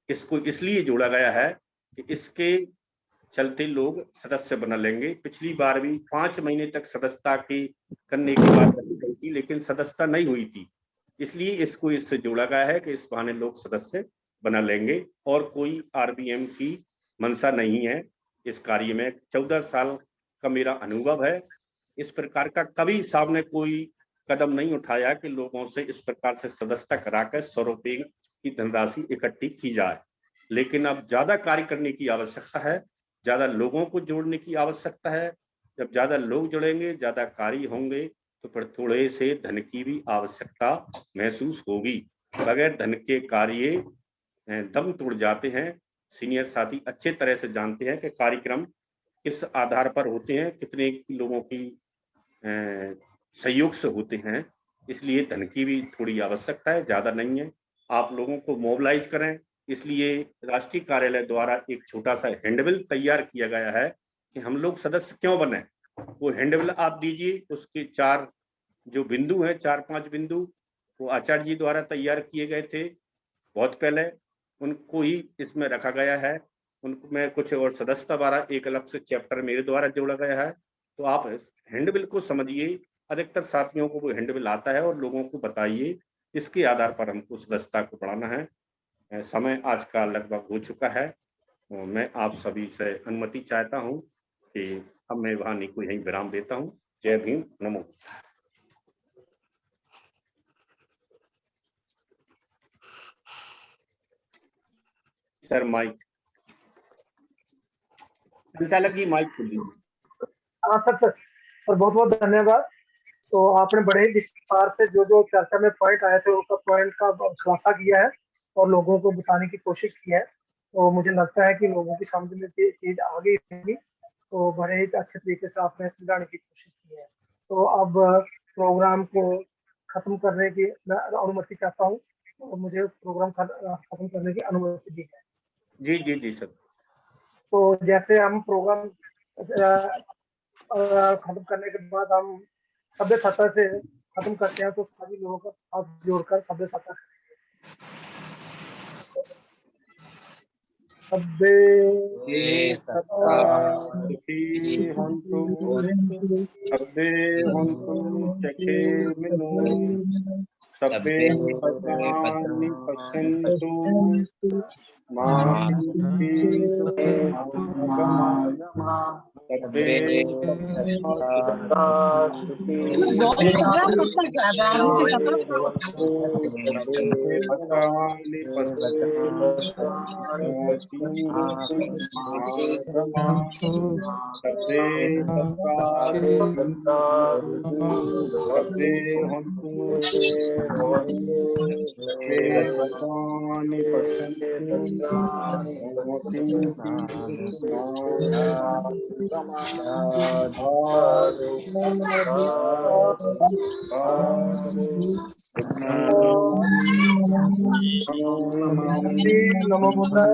इसको इसलिए जोड़ा गया है कि इसके चलते लोग सदस्य बना लेंगे। पिछली बार भी 5 महीने तक सदस्यता की करने की बात रखी गई थी, लेकिन सदस्यता नहीं हुई थी, इसलिए इसको इससे जोड़ा गया है कि इस बहाने लोग सदस्य बना लेंगे और कोई आरबीएम की मंशा नहीं है इस कार्य में। 14 साल का मेरा अनुभव है, इस प्रकार का कभी साहब ने कोई कदम नहीं उठाया कि लोगों से इस प्रकार से सदस्यता कराकर 100 रुपये की धनराशि इकट्ठी की जाए। लेकिन अब ज्यादा कार्य करने की आवश्यकता है, ज्यादा लोगों को जोड़ने की आवश्यकता है। जब ज्यादा लोग जुड़ेंगे, ज्यादा कार्य होंगे, तो फिर थोड़े से धन की भी आवश्यकता महसूस होगी। बगैर धन के कार्य दम तोड़ जाते हैं। सीनियर साथी अच्छे तरह से जानते हैं कि कार्यक्रम किस आधार पर होते हैं, कितने लोगों की सहयोग से होते हैं, इसलिए धन की भी थोड़ी आवश्यकता है, ज्यादा नहीं है। आप लोगों को मोबिलाइज करें, इसलिए राष्ट्रीय कार्यालय द्वारा एक छोटा सा हैंडबिल तैयार किया गया है कि हम लोग सदस्य क्यों बने। वो हैंडबिल आप दीजिए, उसके 4 जो बिंदु हैं, 4-5 बिंदु, वो आचार्य जी द्वारा तैयार किए गए थे बहुत पहले, उनको ही इसमें रखा गया है। उनको मैं कुछ और सदस्यता द्वारा एक अलग से चैप्टर मेरे द्वारा जोड़ा गया है। तो आप हैंडबिल को समझिए, अधिकतर साथियों को वो हैंडबिल आता है और लोगों को बताइए, इसके आधार पर हमको सदस्यता को बढ़ाना है। समय आज का लगभग हो चुका है। मैं आप सभी से अनुमति चाहता हूँ कि अब मैं वाणी को यहीं विराम देता हूँ। जय भीम, नमो। सर माइक, संचालक जी माइक खोलिए। हाँ सर बहुत बहुत धन्यवाद। तो आपने बड़े ही विस्तार से जो चर्चा में पॉइंट आए थे उसका पॉइंट का खुलासा किया है और लोगों को बताने की कोशिश की है। तो मुझे लगता है कि लोगों की समझ में ये चीज आ गई होगी। तो बड़े ही अच्छे तरीके से आपने समझाने की कोशिश की है। तो अब प्रोग्राम को खत्म करने की मैं अनुमति चाहता हूँ। तो मुझे प्रोग्राम खत्म करने की अनुमति दी है। जी जी जी सर। तो जैसे हम प्रोग्राम खत्म करने के बाद हम सभ्य सत्ता से खत्म करते हैं, तो सभी लोगों का हाथ जोड़कर सभ्य सत्ता सभ्य सत्ता सुखी हन्तु, सभ्ये हन्तु सुखिनो, सभ्ये भद्राणि पश्यन्तु मा सभ्ये नमो बुद्धाय।